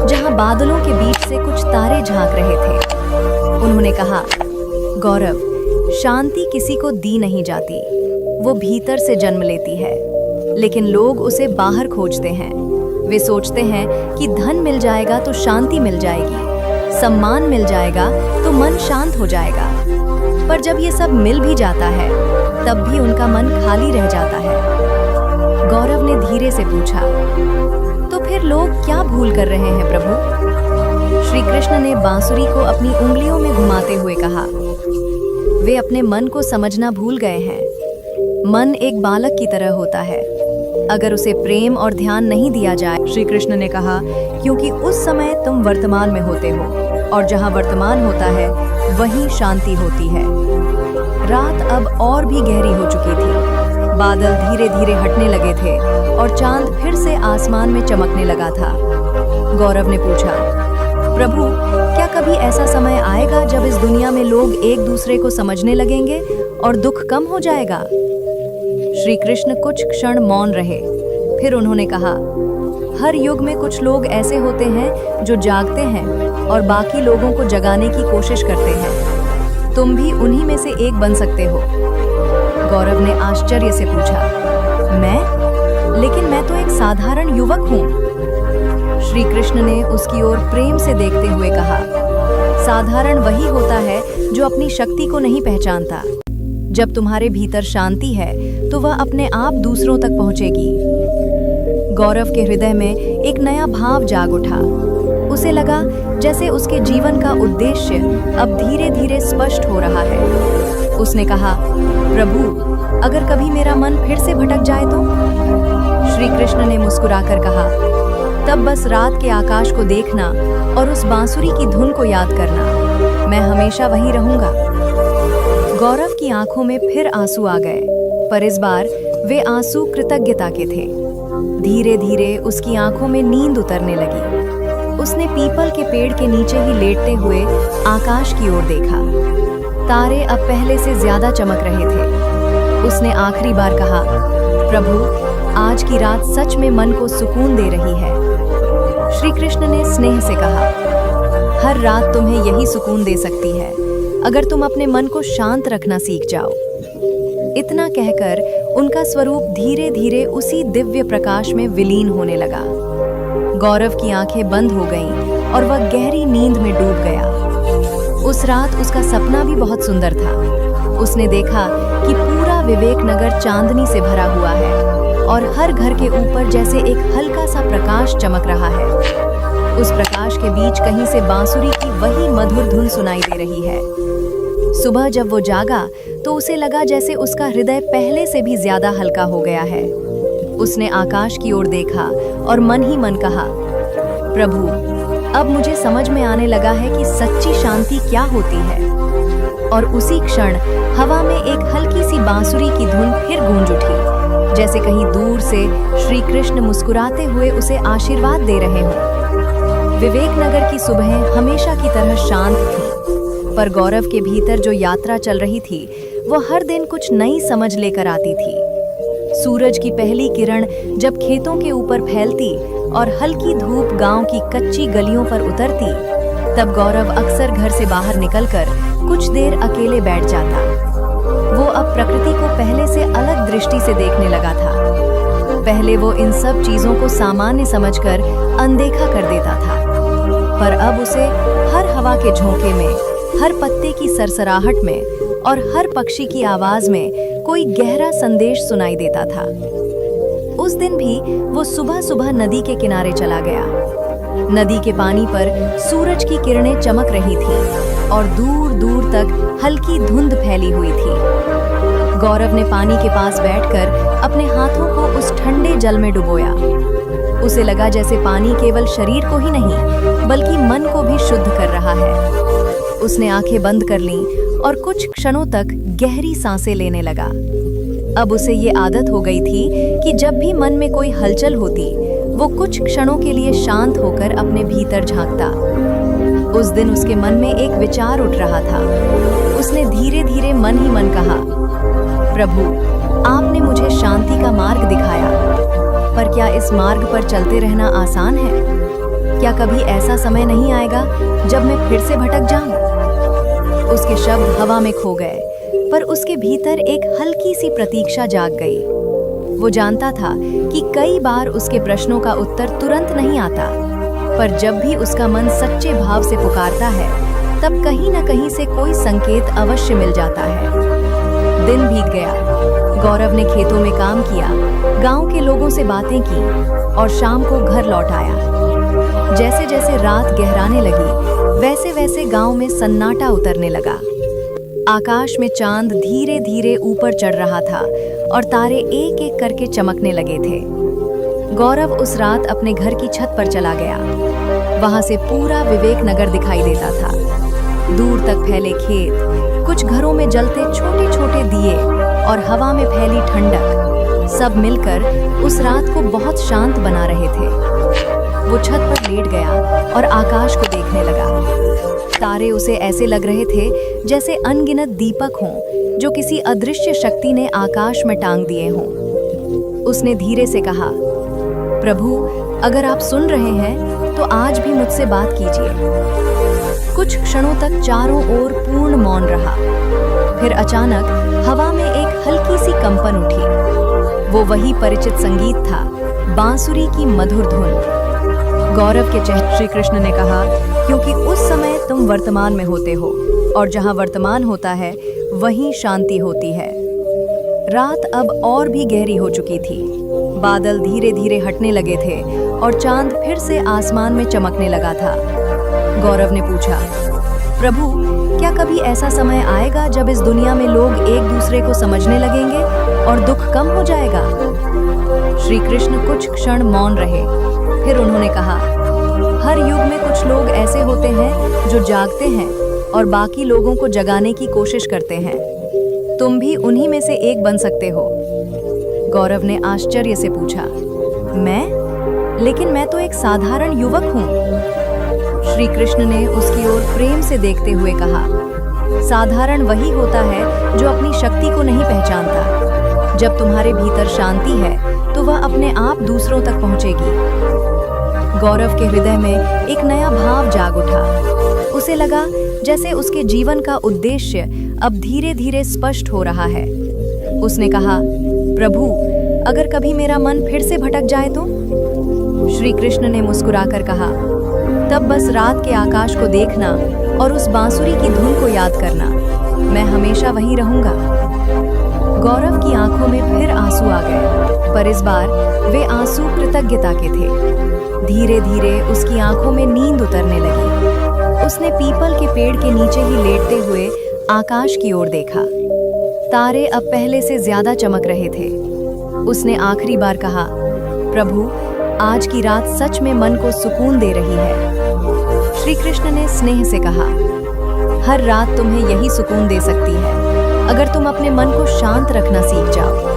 जहाँ बादलों के बीच से कुछ तारे झांक रहे थे। उन्होंने कहा, गौरव, शांति किसी को दी नहीं जाती, वो भीतर से जन्म लेती है, लेकिन लोग उसे बाहर खोजते हैं। वे सोचते हैं कि धन मिल जाएगा तो शांति मिल जाएगी, सम्मान मिल जाएगा तो मन शांत हो जाएगा। पर जब ये सब मिल भी जाता है, तब भी उनका मन खाली रह जाता है। गौरव ने धीरे से पूछा, तो फिर लोग क्या भूल कर रहे हैं प्रभु? श्री कृष्ण ने बांसुरी को अपनी उंगलियों में घुमाते हुए कहा, वे अपने मन को समझना भूल गए हैं। मन एक बालक की तरह होता है, अगर उसे प्रेम और ध्यान नहीं दिया जाए, श्री कृष्ण ने कहा, क्योंकि उस समय तुम वर्तमान में होते हो और जहाँ वर्तमान होता है वहीं शांति होती है। रात अब और भी गहरी हो चुकी थी। बादल धीरे धीरे हटने लगे थे और चांद फिर से आसमान में चमकने लगा था। गौरव ने पूछा, प्रभु, क्या कभी ऐसा समय आएगा जब इस दुनिया में लोग एक दूसरे को समझने लगेंगे और दुख कम हो जाएगा? श्री कृष्ण कुछ क्षण मौन रहे, फिर उन्होंने कहा, हर युग में कुछ लोग ऐसे होते हैं जो जागते हैं और बाकी लोगों को जगाने की कोशिश करते हैं। तुम भी उन्हीं में से एक बन सकते हो। गौरव ने आश्चर्य से पूछा, मैं? लेकिन मैं तो एक साधारण युवक हूँ। श्री कृष्ण ने उसकी ओर प्रेम से देखते हुए कहा, साधारण वही होता है जो अपनी शक्ति को नहीं पहचानता। जब तुम्हारे भीतर शांति है तो वह अपने आप दूसरों तक पहुंचेगी। गौरव के हृदय में एक नया भाव जाग उठा। उसे लगा जैसे उसके जीवन का उद्देश्य अब धीरे धीरे स्पष्ट हो रहा है। उसने कहा, प्रभु, अगर कभी मेरा मन फिर से भटक जाए तो? श्री कृष्ण ने मुस्कुराकर कहा, तब बस रात के आकाश को देखना और उस बांसुरी की धुन को याद करना। मैं हमेशा वहीं रहूंगा। गौरव की आंखों में फिर आंसू आ गए, पर इस बार वे आंसू कृतज्ञता के थे। धीरे धीरे उसकी आंखों में नींद उतरने लगी। उसने पीपल के पेड़ के नीचे ही लेटते हुए आकाश की ओर देखा। तारे अब पहले से ज्यादा चमक रहे थे। उसने आखिरी बार कहा, प्रभु, आज की रात सच में मन को सुकून दे रही है। श्री कृष्ण ने स्नेह से कहा, हर रात तुम्हें यही सुकून दे सकती है, अगर तुम अपने मन को शांत रखना सीख जाओ। इतना कहकर उनका स्वरूप धीरे धीरे उसी दिव्य प्रकाश में विलीन होने लगा। गौरव की आंखें बंद हो गईं और वह गहरी नींद में डूब गया। उस रात उसका सपना भी बहुत सुंदर था। उसने देखा कि पूरा विवेक नगर चांदनी से भरा हुआ है और हर घर के ऊपर जैसे एक हल्का सा प्रकाश चमक रहा है। उस प्रकाश के बीच कहीं से बांसुरी की वही मधुर धुन सुनाई दे रही है। सुबह जब वो जागा तो उसे लगा जैसे उसका हृदय पहले से भी ज्यादा हल्का हो गया है। उसने आकाश की ओर देखा और मन ही मन कहा, प्रभु, अब मुझे समझ में आने लगा है कि सच्ची शांति क्या होती है। और उसी क्षण हवा में एक हल्की सी बांसुरी की धुन फिर गूंज उठी, जैसे कहीं दूर से श्री कृष्ण मुस्कुराते हुए उसे आशीर्वाद दे रहे हों। विवेक नगर की सुबह हमेशा की तरह शांत थी, पर गौरव के भीतर जो यात्रा चल रही थी वो हर दिन कुछ नई समझ लेकर आती थी। सूरज की पहली किरण जब खेतों के ऊपर फैलती और हल्की धूप गांव की कच्ची गलियों पर उतरती, तब गौरव अक्सर घर से बाहर निकलकर कुछ देर अकेले बैठ जाता। वो अब प्रकृति को पहले से अलग दृष्टि से देखने लगा था। पहले वो इन सब चीजों को सामान्य समझकर अनदेखा कर देता था, पर अब उसे हर हवा के झोंके में, हर पत्ते की सरसराहट में और हर पक्षी की आवाज में कोई गहरा संदेश सुनाई देता था। उस दिन भी वो सुबह सुबह नदी के किनारे चला गया। नदी के पानी पर सूरज की किरणें चमक रही थीं और दूर दूर तक हल्की धुंध फैली हुई थी। गौरव ने पानी के पास बैठकर अपने हाथों को उस ठंडे जल में डुबोया। उसे लगा जैसे पानी केवल शरीर को ही नहीं बल्कि मन को भी शुद्ध कर रहा है। उसने आंखें बंद कर लीं और कुछ क्षणों तक गहरी सांसें लेने लगा। अब उसे ये आदत हो गई थी कि जब भी मन में कोई हलचल होती, वो कुछ क्षणों के लिए शांत होकर अपने भीतर झांकता। उस दिन उसके मन में एक विचार उठ रहा था। उसने धीरे धीरे मन ही मन कहा, प्रभु, आपने मुझे शांति का मार्ग दिखाया, पर क्या इस मार्ग पर चलते रहना आसान है? क्या कभी ऐसा समय नहीं आएगा जब मैं फिर से भटक जाऊं? उसके शब्द हवा में खो गए, पर उसके भीतर एक हल्की सी प्रतीक्षा जाग गई। वो जानता था कि कई बार उसके प्रश्नों का उत्तर तुरंत नहीं आता, पर जब भी उसका मन सच्चे भाव से पुकारता है, तब कहीं न कहीं से कोई संकेत अवश्य मिल जाता है। दिन बीत गया। गौरव ने खेतों में काम किया, गांव के लोगों से बातें की और शाम को घर लौट आया। जैसे जैसे रात गहराने लगी, वैसे वैसे गांव में सन्नाटा उतरने लगा। आकाश में चांद धीरे धीरे ऊपर चढ़ रहा था और तारे एक एक करके चमकने लगे थे। गौरव उस रात अपने घर की छत पर चला गया। वहां से पूरा विवेक नगर दिखाई देता था। दूर तक फैले खेत, कुछ घरों में जलते छोटे छोटे दिए और हवा में फैली ठंडक, सब मिलकर उस रात को बहुत शांत बना रहे थे। वो छत पर लेट गया और आकाश को देखने लगा। तारे उसे ऐसे लग रहे थे जैसे अनगिनत दीपक हों जो किसी अदृश्य शक्ति ने आकाश में टांग दिए हों। उसने धीरे से कहा, प्रभु, अगर आप सुन रहे हैं तो आज भी मुझसे बात कीजिए। कुछ क्षणों तक चारों ओर पूर्ण मौन रहा। फिर अचानक हवा में एक हल्की सी कंपन उठी। वो वही परिचित संगीत था, बांसुरी की मधुर धुन। गौरव के चेहरे श्री कृष्ण ने कहा, क्योंकि उस समय तुम वर्तमान में होते हो और जहाँ वर्तमान होता है वहीं शांति होती है। रात अब और भी गहरी हो चुकी थी। बादल धीरे धीरे हटने लगे थे और चांद फिर से आसमान में चमकने लगा था। गौरव ने पूछा, प्रभु, क्या कभी ऐसा समय आएगा जब इस दुनिया में लोग एक दूसरे को समझने लगेंगे और दुख कम हो जाएगा? श्री कृष्ण कुछ क्षण मौन रहे। फिर उन्होंने कहा, हर युग में कुछ लोग ऐसे होते हैं जो जागते हैं और बाकी लोगों को जगाने की कोशिश करते हैं। तुम भी उन्हीं में से एक बन सकते हो। गौरव ने आश्चर्य से पूछा, मैं? लेकिन मैं तो एक साधारण युवक हूँ। श्री कृष्ण ने उसकी ओर प्रेम से देखते हुए कहा, साधारण वही होता है जो अपनी शक्ति को नहीं पहचानता। जब तुम्हारे भीतर शांति है तो वह अपने आप दूसरों तक पहुंचेगी। गौरव के हृदय में एक नया भाव जाग उठा। उसे लगा जैसे उसके जीवन का उद्देश्य अब धीरे धीरे स्पष्ट हो रहा है। उसने कहा, प्रभु, अगर कभी मेरा मन फिर से भटक जाए तो? श्री कृष्ण ने मुस्कुराकर कहा, तब बस रात के आकाश को देखना और उस बांसुरी की धुन को याद करना। मैं हमेशा वहीं रहूंगा। गौरव की आंखों में फिर आंसू आ गए, पर इस बार वे आंसू कृतज्ञता के थे। धीरे धीरे उसकी आंखों में नींद उतरने लगी। उसने पीपल के पेड़ के नीचे ही लेटते हुए आकाश की ओर देखा। तारे अब पहले से ज्यादा चमक रहे थे। उसने आखिरी बार कहा, प्रभु, आज की रात सच में मन को सुकून दे रही है। श्री कृष्ण ने स्नेह से कहा, हर रात तुम्हें यही सुकून दे सकती है, अगर तुम अपने मन को शांत रखना सीख जाओ।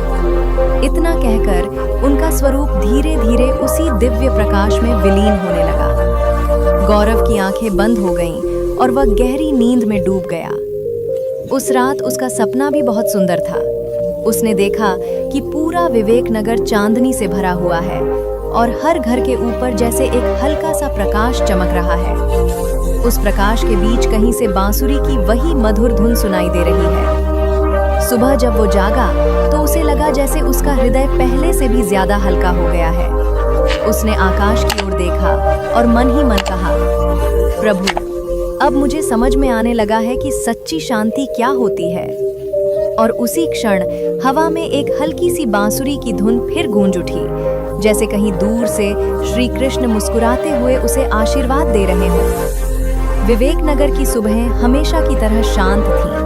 इतना कहकर उनका स्वरूप धीरे धीरे उसी दिव्य प्रकाश में विलीन होने लगा। गौरव की आंखें बंद हो गईं और वह गहरी नींद में डूब गया। उस रात उसका सपना भी बहुत सुंदर था। उसने देखा कि पूरा विवेक नगर चांदनी से भरा हुआ है और हर घर के ऊपर जैसे एक हल्का सा प्रकाश चमक रहा है। उस प्रकाश के बीच कहीं से बांसुरी की वही मधुर धुन सुनाई दे रही है। सुबह जब वो जागा तो उसे लगा जैसे उसका हृदय पहले से भी ज्यादा हल्का हो गया है। उसने आकाश की ओर देखा और मन ही मन कहा, प्रभु, अब मुझे समझ में आने लगा है कि सच्ची शांति क्या होती है। और उसी क्षण हवा में एक हल्की सी बांसुरी की धुन फिर गूंज उठी, जैसे कहीं दूर से श्री कृष्ण मुस्कुराते हुए उसे आशीर्वाद दे रहे हों। विवेक नगर की सुबहें हमेशा की तरह शांत थीं,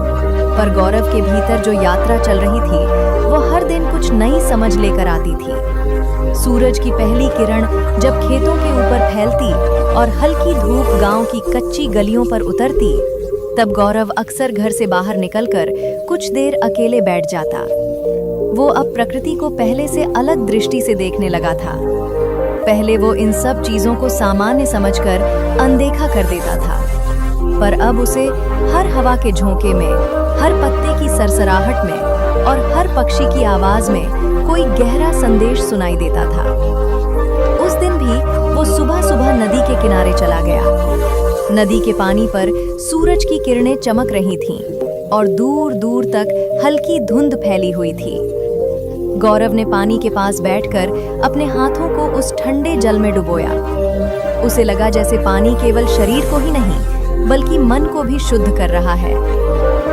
पर गौरव के भीतर जो यात्रा चल रही थी वो हर दिन कुछ नई समझ लेकर आती थी। सूरज की पहली किरण जब खेतों के ऊपर फैलती और हल्की धूप गांव की कच्ची गलियों पर उतरती, तब गौरव अक्सर घर से बाहर निकलकर कुछ देर अकेले बैठ जाता। वो अब प्रकृति को पहले से अलग दृष्टि से देखने लगा था। पहले वो इन सब चीजों को सामान्य समझकर अनदेखा कर देता था, पर अब उसे हर हवा के झोंके में, हर पत्ते की सरसराहट में और हर पक्षी की आवाज में कोई गहरा संदेश सुनाई देता था। उस दिन भी वो सुबह सुबह नदी के किनारे चला गया। नदी के पानी पर सूरज की किरणें चमक रही थीं और दूर दूर तक हल्की धुंध फैली हुई थी। गौरव ने पानी के पास बैठकर अपने हाथों को उस ठंडे जल में डुबोया। उसे लगा जैसे पानी केवल शरीर को ही नहीं बल्कि मन को भी शुद्ध कर रहा है।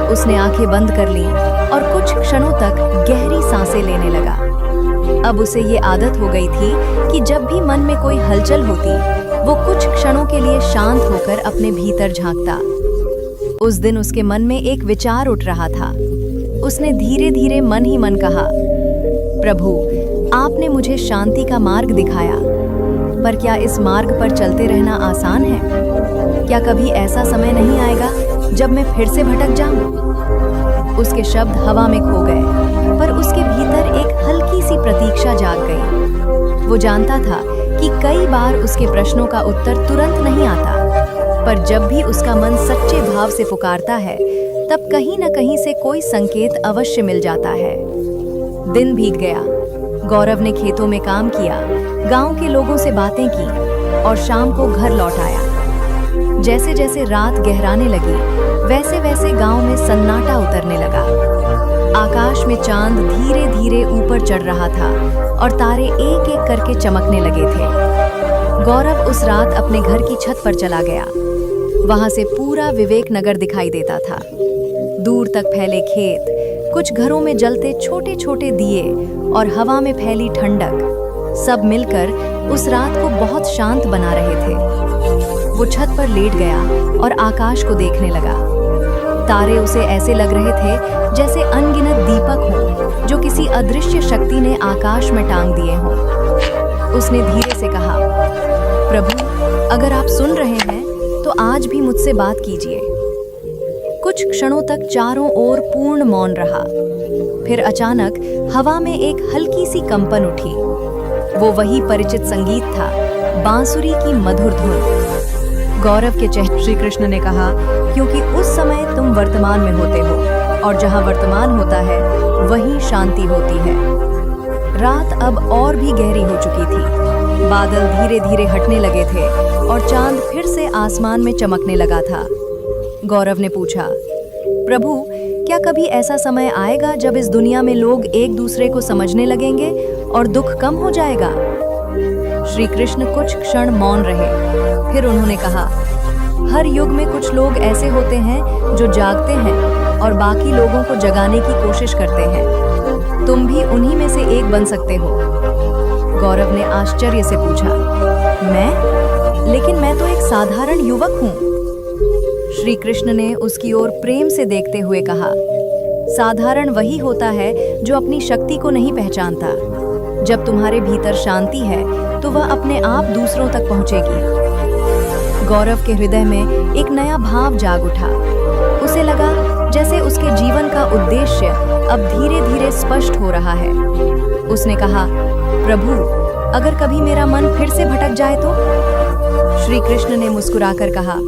उसने आंखें बंद कर लीं और कुछ क्षणों तक गहरी सांसें लेने लगा। अब उसे ये आदत हो गई थी कि जब भी मन में कोई हलचल होती, वो कुछ क्षणों के लिए शांत होकर अपने भीतर झांकता। उस दिन उसके मन में एक विचार उठ रहा था। उसने धीरे धीरे मन ही मन कहा, प्रभु, आपने मुझे शांति का मार्ग दिखाया, पर क्या इस मार्ग पर चलते रहना आसान है? क्या कभी ऐसा समय नहीं आएगा जब मैं फिर से भटक जाऊं? उसके शब्द हवा में खो गए, पर उसके भीतर एक हल्की सी प्रतीक्षा जाग गई। वो जानता था कि कई बार उसके प्रश्नों का उत्तर तुरंत नहीं आता, पर जब भी उसका मन सच्चे भाव से पुकारता है, तब कहीं न कहीं से कोई संकेत अवश्य मिल जाता है। दिन बीत गया। गौरव ने खेतों में काम किया, गांव के लोगों से बातें की और शाम को घर लौट आया। जैसे जैसे रात गहराने लगी, वैसे वैसे गांव में सन्नाटा उतरने लगा। आकाश में चांद धीरे धीरे ऊपर चढ़ रहा था और तारे एक एक करके चमकने लगे थे। गौरव उस रात अपने घर की छत पर चला गया। वहां से पूरा विवेक नगर दिखाई देता था। दूर तक फैले खेत, कुछ घरों में जलते छोटे छोटे दिए और हवा में फैली ठंडक, सब मिलकर उस रात को बहुत शांत बना रहे थे। वो छत पर लेट गया और आकाश को देखने लगा। तारे उसे ऐसे लग रहे थे जैसे अनगिनत दीपक हों जो किसी अदृश्य शक्ति ने आकाश में टांग दिए हों। उसने धीरे से कहा, प्रभु, अगर आप सुन रहे हैं तो आज भी मुझसे बात कीजिए। कुछ क्षणों तक चारों ओर पूर्ण मौन रहा। फिर अचानक हवा में एक हल्की सी कंपन उठी। वो वही परिचित संगीत था, बांसुरी की मधुर धुन। गौरव के चेहरे श्री कृष्ण ने कहा, क्योंकि उस समय तुम वर्तमान में होते हो और जहाँ वर्तमान होता है वहीं शांति होती है। रात अब और भी गहरी हो चुकी थी। बादल धीरे धीरे हटने लगे थे और चांद फिर से आसमान में चमकने लगा था। गौरव ने पूछा, प्रभु, क्या कभी ऐसा समय आएगा जब इस दुनिया में लोग एक दूसरे को समझने लगेंगे और दुख कम हो जाएगा? श्री कृष्ण कुछ क्षण मौन रहे। फिर उन्होंने कहा, हर युग में कुछ लोग ऐसे होते हैं जो जागते हैं और बाकी लोगों को जगाने की कोशिश करते हैं। तुम भी उन्हीं में से एक बन सकते हो। गौरव ने आश्चर्य से पूछा, मैं? लेकिन मैं तो एक साधारण युवक हूँ। श्री कृष्ण ने उसकी ओर प्रेम से देखते हुए कहा, साधारण वही होता है जो अपनी शक्ति को नहीं पहचानता। जब तुम्हारे भीतर शांति है तो वह अपने आप दूसरों तक पहुंचेगी। गौरव के हृदय में एक नया भाव जाग उठा। उसे लगा जैसे उसके जीवन का उद्देश्य अब धीरे धीरे स्पष्ट हो रहा है। उसने कहा, प्रभु, अगर कभी मेरा मन फिर से भटक जाए तो? श्री कृष्ण ने मुस्कुराकर कहा,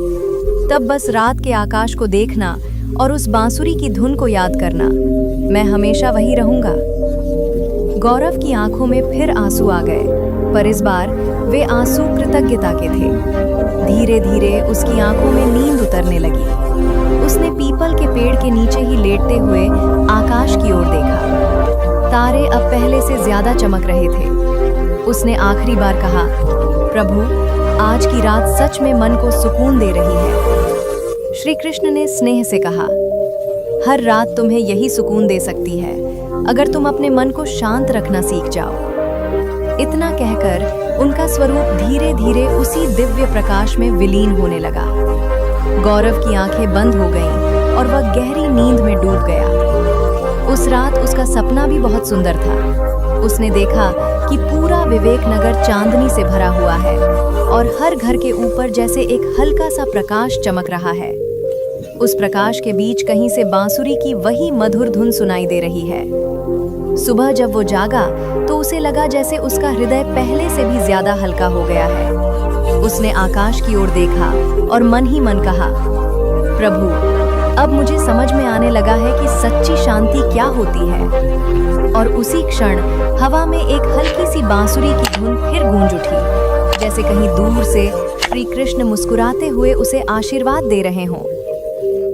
तब बस रात के आकाश को देखना और उस बांसुरी की धुन को याद करना। मैं हमेशा वही रहूंगा। गौरव की आंखों में फिर आंसू आ गए, पर इस बार वे आंसू कृतज्ञता के थे। धीरे धीरे उसकी आंखों में नींद उतरने लगी। उसने पीपल के पेड़ के नीचे ही लेटते हुए आकाश की ओर देखा। तारे अब पहले से ज्यादा चमक रहे थे। उसने आखिरी बार कहा, प्रभु, आज की रात सच में मन को सुकून दे रही है। श्री कृष्ण ने स्नेह से कहा, हर रात तुम्हें यही सुकून दे सकती है अगर तुम अपने मन को शांत रखना सीख जाओ। इतना कहकर उनका स्वरूप धीरे धीरे उसी दिव्य प्रकाश में विलीन होने लगा। गौरव की आंखें बंद हो गईं और वह गहरी नींद में डूब गया। उस रात उसका सपना भी बहुत सुंदर था। उसने देखा कि पूरा विवेक नगर चांदनी से भरा हुआ है और हर घर के ऊपर जैसे एक हल्का सा प्रकाश चमक रहा है। उस प्रकाश के बीच कहीं से बांसुरी की वही मधुर धुन सुनाई दे रही है। सुबह जब वो जागा तो उसे लगा जैसे उसका हृदय पहले से भी ज्यादा हल्का हो गया है। उसने आकाश की ओर देखा और मन ही मन कहा, प्रभु, अब मुझे समझ में आने लगा है कि सच्ची शांति क्या होती है। और उसी क्षण हवा में एक हल्की सी बांसुरी की धुन फिर गूंज उठी, जैसे कहीं दूर से श्री कृष्ण मुस्कुराते हुए उसे आशीर्वाद दे रहे हों।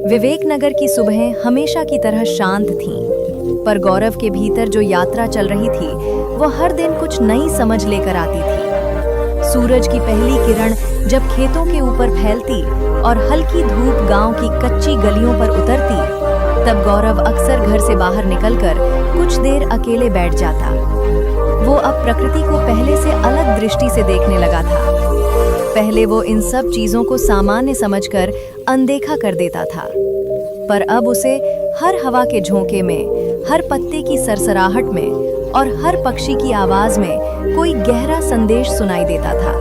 विवेक नगर की सुबहें हमेशा की तरह शांत थीं, पर गौरव के भीतर जो यात्रा चल रही थी वो हर दिन कुछ नई समझ लेकर आती थी। सूरज की पहली किरण जब खेतों के ऊपर फैलती और हल्की धूप गांव की कच्ची गलियों पर उतरती, तब गौरव अक्सर घर से बाहर निकलकर कुछ देर अकेले बैठ जाता। वो अब प्रकृति को पहले से अलग दृष्टि से देखने लगा था। पहले वो इन सब चीजों को सामान्य समझकर अनदेखा कर देता था, पर अब उसे हर हवा के झोंके में, हर पत्ते की सरसराहट में और हर पक्षी की आवाज में कोई गहरा संदेश सुनाई देता था।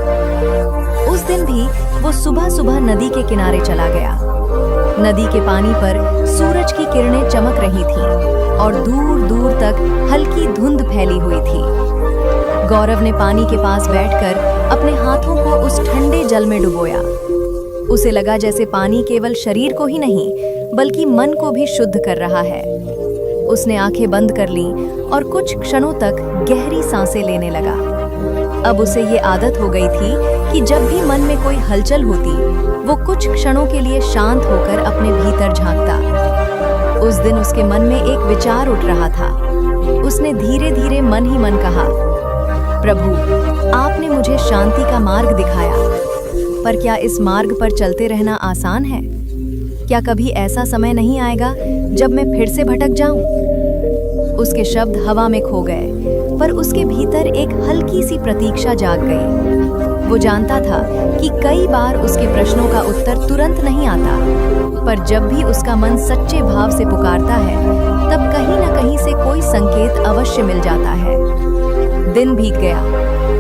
उस दिन भी वो सुबह सुबह नदी के किनारे चला गया। नदी के पानी पर सूरज की किरणें चमक रही थीं और दूर दूर तक हल्की धुंध फैली हुई थी। गौरव ने पानी के पास बैठकर अपने हाथों को उस ठंडे जल में डुबोया। उसे लगा जैसे पानी केवल शरीर को ही नहीं बल्कि मन को भी शुद्ध कर रहा है। उसने आंखें बंद कर लीं और कुछ क्षणों तक गहरी सांसें लेने लगा। अब उसे ये आदत हो गई थी कि जब भी मन में कोई हलचल होती, वो कुछ क्षणों के लिए शांत होकर अपने भीतर झांकता। उस दिन उसके मन में एक विचार उठ रहा था। उसने धीरे धीरे मन ही मन कहा, प्रभु, आपने मुझे शांति का मार्ग दिखाया, पर क्या इस मार्ग पर चलते रहना आसान है? क्या कभी ऐसा समय नहीं आएगा जब मैं फिर से भटक जाऊं? उसके शब्द हवा में खो गए, पर उसके भीतर एक हल्की सी प्रतीक्षा जाग गई। वो जानता था कि कई बार उसके प्रश्नों का उत्तर तुरंत नहीं आता, पर जब भी उसका मन सच्चे भाव से पुकारता है, तब कहीं न कहीं से कोई संकेत अवश्य मिल जाता है। दिन बीत गया।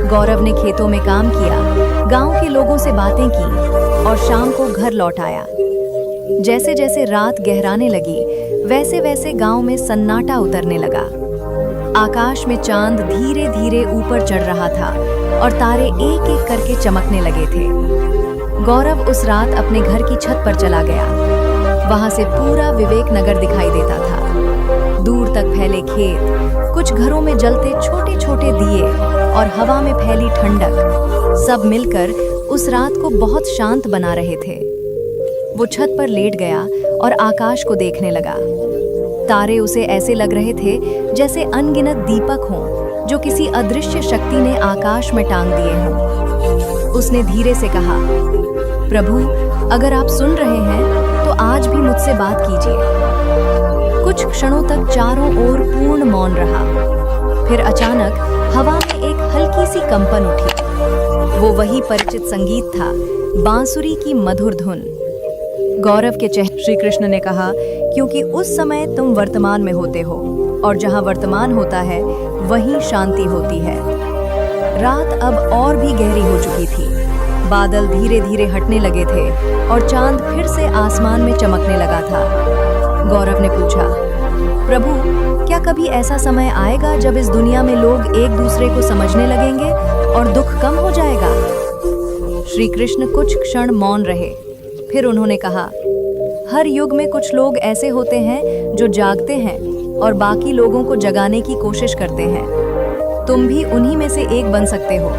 गौरव ने खेतों में काम किया, गांव के लोगों से बातें की और शाम को घर लौट आया। जैसे जैसे रात गहराने लगी, वैसे वैसे गांव में सन्नाटा उतरने लगा। आकाश में चांद धीरे धीरे ऊपर चढ़ रहा था और तारे एक एक करके चमकने लगे थे। गौरव उस रात अपने घर की छत पर चला गया। वहां से पूरा विवेक नगर दिखाई देता था। दूर तक फैले खेत, कुछ घरों में जलते छोटे छोटे दिए और हवा में फैली ठंडक, सब मिलकर उस रात को बहुत शांत बना रहे थे। वो छत पर लेट गया और आकाश को देखने लगा। तारे उसे ऐसे लग रहे थे जैसे अनगिनत दीपक हों जो किसी अदृश्य शक्ति ने आकाश में टांग दिए हों। उसने धीरे से कहा, प्रभु, अगर आप सुन रहे हैं तो आज भी मुझसे बात कीजिए। कुछ क्षणों तक चारों ओर पूर्ण मौन रहा। फिर अचानक हवा में एक हल्की सी कंपन उठी। वो वही परिचित संगीत था, बांसुरी की मधुर धुन। गौरव के चेहरे श्री कृष्ण ने कहा, क्योंकि उस समय तुम वर्तमान में होते हो और जहाँ वर्तमान होता है वहीं शांति होती है। रात अब और भी गहरी हो चुकी थी। बादल धीरे धीरे हटने लगे थे और चांद फिर से आसमान में चमकने लगा था। गौरव ने पूछा, प्रभु, क्या कभी ऐसा समय आएगा जब इस दुनिया में लोग एक दूसरे को समझने लगेंगे और दुख कम हो जाएगा? श्री कृष्ण कुछ क्षण मौन रहे। फिर उन्होंने कहा, हर युग में कुछ लोग ऐसे होते हैं जो जागते हैं और बाकी लोगों को जगाने की कोशिश करते हैं। तुम भी उन्हीं में से एक बन सकते हो।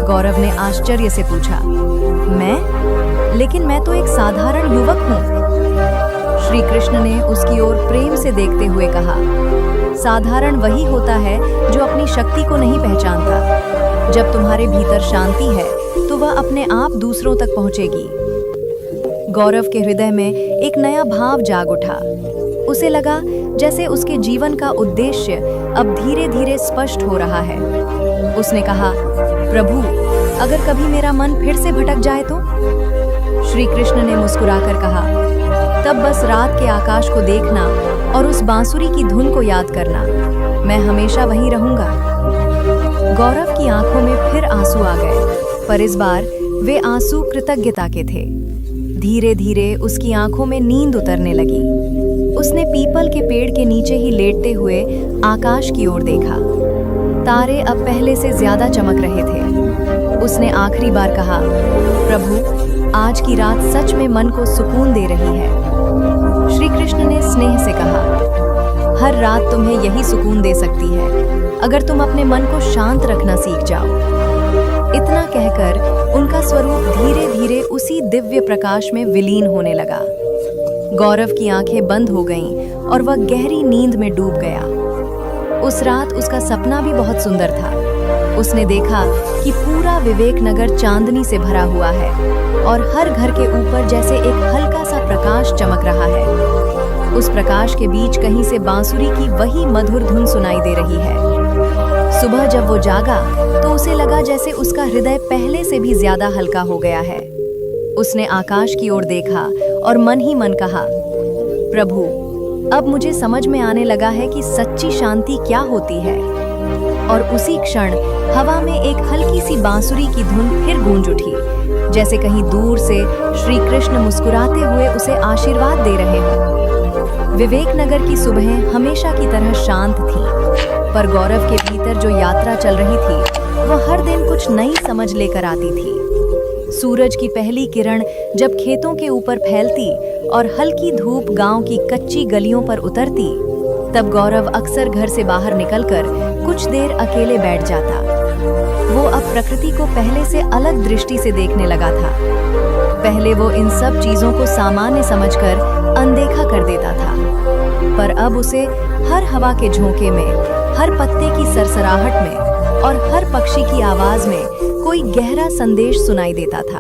गौरव ने आश्चर्य से पूछा, मैं? लेकिन मैं तो एक साधारण युवक हूँ। श्री कृष्ण ने उसकी ओर प्रेम से देखते हुए कहा, साधारण वही होता है जो अपनी शक्ति को नहीं पहचानता। जब तुम्हारे भीतर शांति है तो वह अपने आप दूसरों तक पहुंचेगी। गौरव के हृदय में एक नया भाव जाग उठा। उसे लगा जैसे उसके जीवन का उद्देश्य अब धीरे धीरे स्पष्ट हो रहा है। उसने कहा, प्रभु, अगर कभी मेरा मन फिर से भटक जाए तो? श्री कृष्ण ने मुस्कुराकर कहा, तब बस रात के आकाश को देखना और उस बांसुरी की धुन को याद करना। मैं हमेशा वहीं रहूंगा। गौरव की आंखों में फिर आंसू आ गए, पर इस बार वे आंसू कृतज्ञता के थे। धीरे धीरे उसकी आंखों में नींद उतरने लगी। उसने पीपल के पेड़ के नीचे ही लेटते हुए आकाश की ओर देखा। तारे अब पहले से ज्यादा चमक रहे थे। उसने आखिरी बार कहा, प्रभु, आज की रात सच में मन को सुकून दे रही है। श्री कृष्ण ने स्नेह से कहा, हर रात तुम्हें यही सुकून दे सकती है अगर तुम अपने मन को शांत रखना सीख जाओ। इतना कहकर उनका स्वरूप धीरे धीरे उसी दिव्य प्रकाश में विलीन होने लगा। गौरव की आंखें बंद हो गईं और वह गहरी नींद में डूब गया। उस रात उसका सपना भी बहुत सुंदर था। उसने देखा कि पूरा विवेक नगर चांदनी से भरा हुआ है और हर घर के ऊपर जैसे एक हल्का सा प्रकाश चमक रहा है। उस प्रकाश के बीच कहीं से बांसुरी की वही मधुर धुन सुनाई दे रही है। सुबह जब वो जागा तो उसे लगा जैसे उसका हृदय पहले से भी ज्यादा हल्का हो गया है। उसने आकाश की ओर देखा और मन ही मन कहा, प्रभु, अब मुझे समझ में आने लगा है कि सच्ची शांति क्या होती है। और उसी क्षण हवा में एक हल्की सी बांसुरी की धुन फिर गूंज उठी, जैसे कहीं दूर से श्री कृष्ण मुस्कुराते हुए उसे आशीर्वाद दे रहे हों। विवेक नगर की सुबहें हमेशा की तरह शांत थीं, पर गौरव के भीतर जो यात्रा चल रही थी वह हर दिन कुछ नई समझ लेकर आती थी। सूरज की पहली किरण जब खेतों के ऊपर फैलती और हल्की धूप गांव की कच्ची गलियों पर उतरती, तब गौरव अक्सर घर से बाहर निकलकर कुछ देर अकेले बैठ जाता। वो अब प्रकृति को पहले से अलग दृष्टि से देखने लगा था। पहले वो इन सब चीजों को सामान्य समझकर अनदेखा कर देता था, पर अब उसे हर हवा के झोंके में, हर पत्ते की सरसराहट में और हर पक्षी की आवाज में कोई गहरा संदेश सुनाई देता था।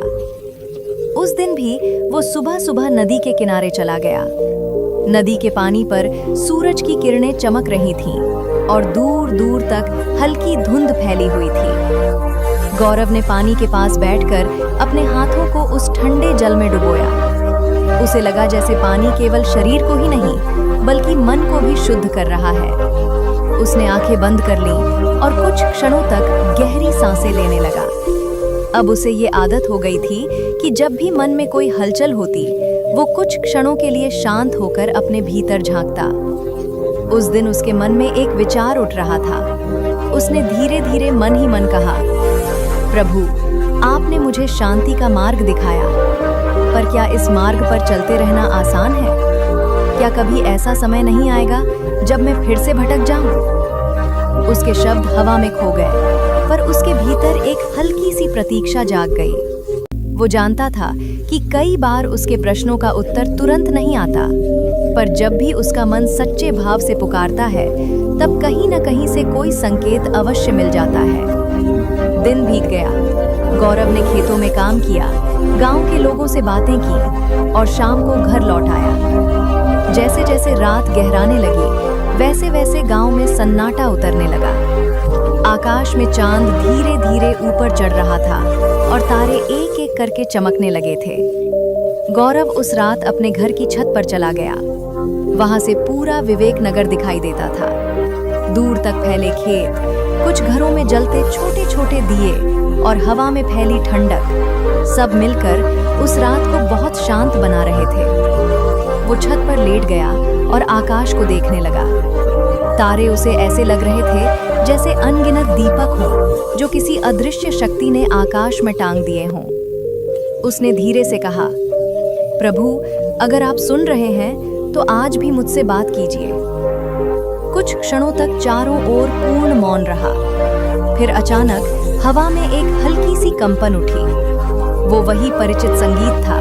उस दिन भी वो सुबह सुबह नदी के किनारे चला गया। नदी के पानी पर सूरज की किरणें चमक रही थीं और दूर दूर तक हल्की धुंध फैली हुई थी। गौरव ने पानी के पास बैठकर अपने हाथों को उस ठंडे जल में डुबोया। उसे लगा जैसे पानी केवल शरीर को ही नहीं बल्कि मन को भी शुद्ध कर रहा है। उसने आंखें बंद कर लीं और कुछ क्षणों तक गहरी सांसें लेने लगा। अब उसे ये आदत हो गई थी कि जब भी मन में कोई हलचल होती, वो कुछ क्षणों के लिए शांत होकर अपने भीतर झांकता। उस दिन उसके मन में एक विचार उठ रहा था। उसने धीरे धीरे मन ही मन कहा, प्रभु, आपने मुझे शांति का मार्ग दिखाया, पर क्या इस मार्ग पर चलते रहना आसान है? क्या कभी ऐसा समय नहीं आएगा जब मैं फिर से भटक जाऊं? उसके शब्द हवा में खो गए, पर उसके भीतर एक हल्की सी प्रतीक्षा जाग गई। वो जानता था कि कई बार उसके प्रश्नों का उत्तर तुरंत नहीं आता, पर जब भी उसका मन सच्चे भाव से पुकारता है, तब कहीं न कहीं से कोई संकेत अवश्य मिल जाता है। दिन बीत गया। गौरव ने खेतों में काम किया, गांव के लोगों से बातें की और शाम को घर लौट आया। जैसे जैसे रात गहराने लगी, वैसे वैसे गांव में सन्नाटा उतरने लगा। आकाश में चांद धीरे धीरे ऊपर चढ़ रहा था और तारे एक एक करके चमकने लगे थे। गौरव उस रात अपने घर की छत पर चला गया। वहां से पूरा विवेक नगर दिखाई देता था। दूर तक फैले खेत, कुछ घरों में जलते छोटे छोटे दिए और हवा में फैली ठंडक, सब मिलकर उस रात को बहुत शांत बना रहे थे। वो छत पर लेट गया और आकाश को देखने लगा। तारे उसे ऐसे लग रहे थे जैसे अनगिनत दीपक हों जो किसी अदृश्य शक्ति ने आकाश में टांग दिए हों। उसने धीरे से कहा, प्रभु, अगर आप सुन रहे हैं तो आज भी मुझसे बात कीजिए। कुछ क्षणों तक चारों ओर पूर्ण मौन रहा। फिर अचानक हवा में एक हल्की सी कंपन उठी। वो वही परिचित संगीत था,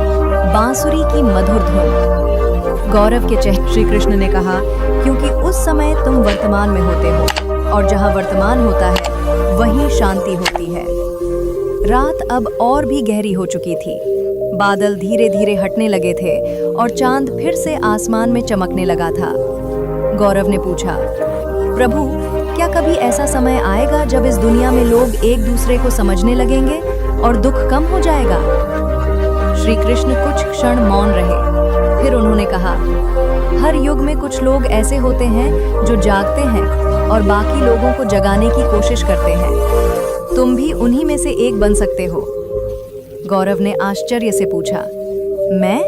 बांसुरी की मधुर धुन। गौरव के चेहरे श्री कृष्ण ने कहा, क्योंकि उस समय तुम वर्तमान में होते हो और जहाँ वर्तमान होता है वहीं शांति होती है। रात अब और भी गहरी हो चुकी थी। बादल धीरे धीरे हटने लगे थे और चांद फिर से आसमान में चमकने लगा था। गौरव ने पूछा, प्रभु, क्या कभी ऐसा समय आएगा जब इस दुनिया में लोग एक दूसरे को समझने लगेंगे और दुख कम हो जाएगा? श्री कृष्ण कुछ क्षण मौन रहे। फिर उन्होंने कहा, हर युग में कुछ लोग ऐसे होते हैं जो जागते हैं और बाकी लोगों को जगाने की कोशिश करते हैं। तुम भी उन्हीं में से एक बन सकते हो। गौरव ने आश्चर्य से पूछा, मैं?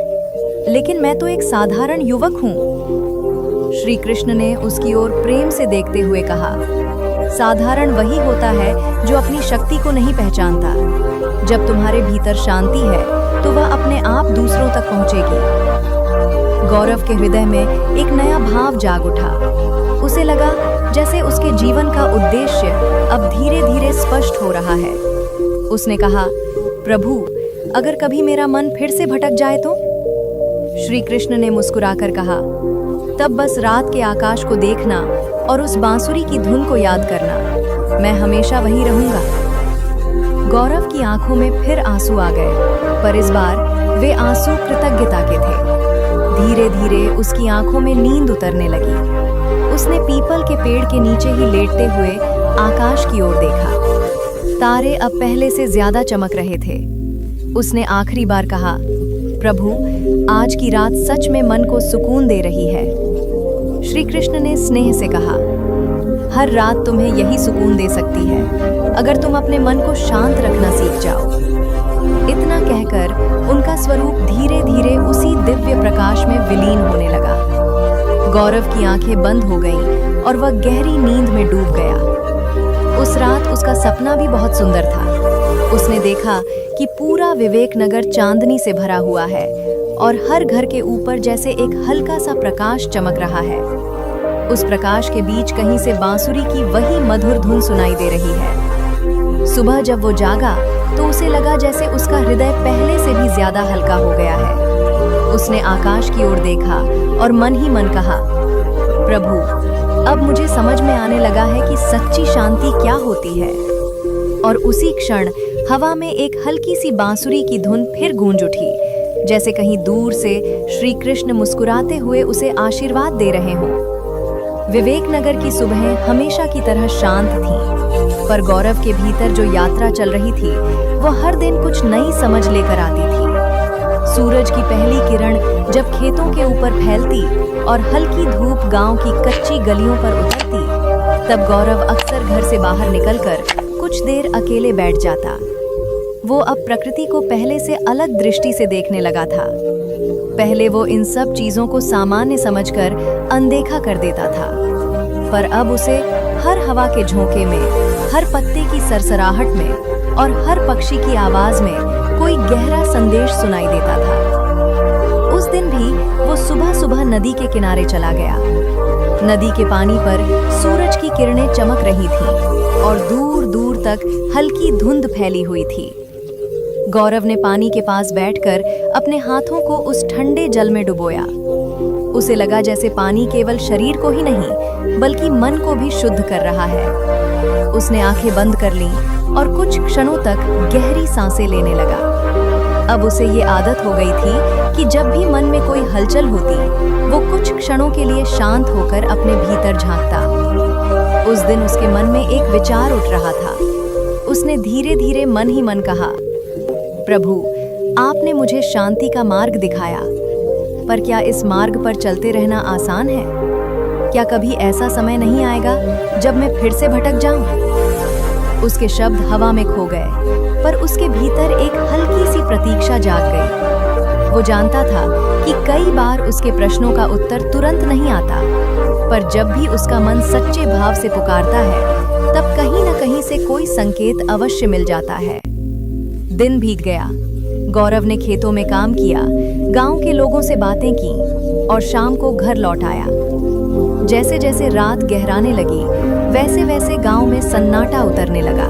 लेकिन मैं तो एक साधारण युवक हूँ। श्री कृष्ण ने उसकी ओर प्रेम से देखते हुए कहा, साधारण वही होता है जो अपनी शक्ति को नहीं पहचानता। जब तुम्हारे भीतर शांति है तो वह अपने आप दूसरों तक पहुँचेगी। गौरव के हृदय में एक नया भाव जाग उठा। उसे लगा जैसे उसके जीवन का उद्देश्य अब धीरे धीरे स्पष्ट हो रहा है। उसने कहा, प्रभु, अगर कभी मेरा मन फिर से भटक जाए तो? श्री कृष्ण ने मुस्कुराकर कहा, तब बस रात के आकाश को देखना और उस बांसुरी की धुन को याद करना। मैं हमेशा वहीं रहूंगा। गौरव की आंखों में फिर आंसू आ गए, पर इस बार वे आंसू कृतज्ञता के थे। धीरे धीरे उसकी आंखों में नींद उतरने लगी। उसने पीपल के पेड़ के नीचे ही लेटते हुए आकाश की ओर देखा। तारे अब पहले से ज्यादा चमक रहे थे। उसने आखिरी बार कहा, प्रभु, आज की रात सच में मन को सुकून दे रही है। श्री कृष्ण ने स्नेह से कहा, हर रात तुम्हें यही सुकून दे सकती है अगर तुम अपने मन को शांत रखना सीख जाओ। इतना कहकर उनका स्वरूप धीरे धीरे उसी दिव्य प्रकाश में विलीन होने लगा। गौरव की आंखें बंद हो गईं और वह गहरी नींद में डूब गया। उस रात उसका सपना भी बहुत सुंदर था। उसने देखा कि पूरा विवेक नगर चांदनी से भरा हुआ है और हर घर के ऊपर जैसे एक हल्का सा प्रकाश चमक रहा है। उस प्रकाश के बीच कहीं से बांसुरी की वही मधुर धुन सुनाई दे रही है। सुबह जब वो जागा तो उसे लगा जैसे उसका हृदय पहले से भी ज्यादा हल्का हो गया है। उसने आकाश की ओर देखा और मन ही मन कहा, प्रभु, अब मुझे समझ में आने लगा है कि सच्ची शांति क्या होती है। और उसी क्षण हवा में एक हल्की सी बांसुरी की धुन फिर गूंज उठी, जैसे कहीं दूर से श्री कृष्ण मुस्कुराते हुए उसे आशीर्वाद दे रहे हों। विवेक नगर की सुबहें हमेशा की तरह शांत थीं, पर गौरव के भीतर जो यात्रा चल रही थी वो हर दिन कुछ नई समझ लेकर आती थी। सूरज की पहली किरण जब खेतों के ऊपर फैलती और हल्की धूप गांव की कच्ची गलियों पर उतरती, तब गौरव अक्सर घर से बाहर निकलकर कुछ देर अकेले बैठ जाता। वो अब प्रकृति को पहले से अलग दृष्टि से देखने लगा था। पहले वो इन सब चीजों को सामान्य समझकर अनदेखा कर देता था, पर अब उसे हर हवा के झोंके में, हर पत्ते की सरसराहट में और हर पक्षी की आवाज में कोई गहरा संदेश सुनाई देता था। उस दिन भी वो सुबह सुबह नदी के किनारे चला गया। नदी के पानी पर सूरज की किरणें चमक रही थीं और दूर दूर तक हल्की धुंध फैली हुई थी। गौरव ने पानी के पास बैठकर अपने हाथों को उस ठंडे जल में डुबोया। उसे लगा जैसे पानी केवल शरीर को ही नहीं बल्कि मन को भी शुद्ध कर रहा है। उसने आंखें बंद कर लीं और कुछ क्षणों तक गहरी सांसें लेने लगा। अब उसे ये आदत हो गई थी कि जब भी मन में कोई हलचल होती, वो कुछ क्षणों के लिए शांत होकर अपने भीतर झांकता। उस दिन उसके मन में एक विचार उठ रहा था। उसने धीरे धीरे मन ही मन कहा, प्रभु, आपने मुझे शांति का मार्ग दिखाया, पर क्या इस मार्ग पर चलते रहना आसान है? क्या कभी ऐसा समय नहीं आएगा जब मैं फिर से भटक जाऊं? उसके शब्द हवा में खो गए, पर उसके भीतर एक हल्की सी प्रतीक्षा जाग गई। वो जानता था कि कई बार उसके प्रश्नों का उत्तर तुरंत नहीं आता, पर जब भी उसका मन सच्चे भाव से पुकारता है, तब कहीं न कहीं से कोई संकेत अवश्य मिल जाता है। दिन बीत गया। गौरव ने खेतों में काम किया, गांव के लोगों से बातें की और शाम को घर लौट आया। जैसे जैसे रात गहराने लगी, वैसे वैसे गांव में सन्नाटा उतरने लगा।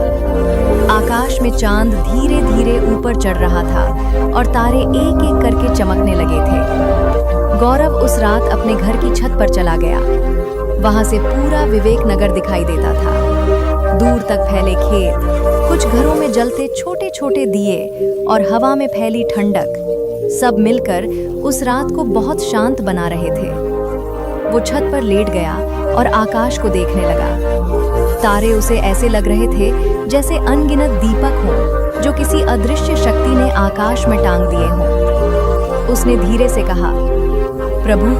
आकाश में चांद धीरे धीरे ऊपर चढ़ रहा था और तारे एक एक करके चमकने लगे थे। गौरव उस रात अपने घर की छत पर चला गया। वहां से पूरा विवेक नगर दिखाई देता था। दूर तक फैले खेत, कुछ घरों में जलते छोटे छोटे दिए और हवा में फैली ठंडक, सब मिलकर उस रात को बहुत शांत बना रहे थे। वो छत पर लेट गया और आकाश को देखने लगा। तारे उसे ऐसे लग रहे थे जैसे अनगिनत दीपक हों जो किसी अदृश्य शक्ति ने आकाश में टांग दिए हों। उसने धीरे से कहा, प्रभु,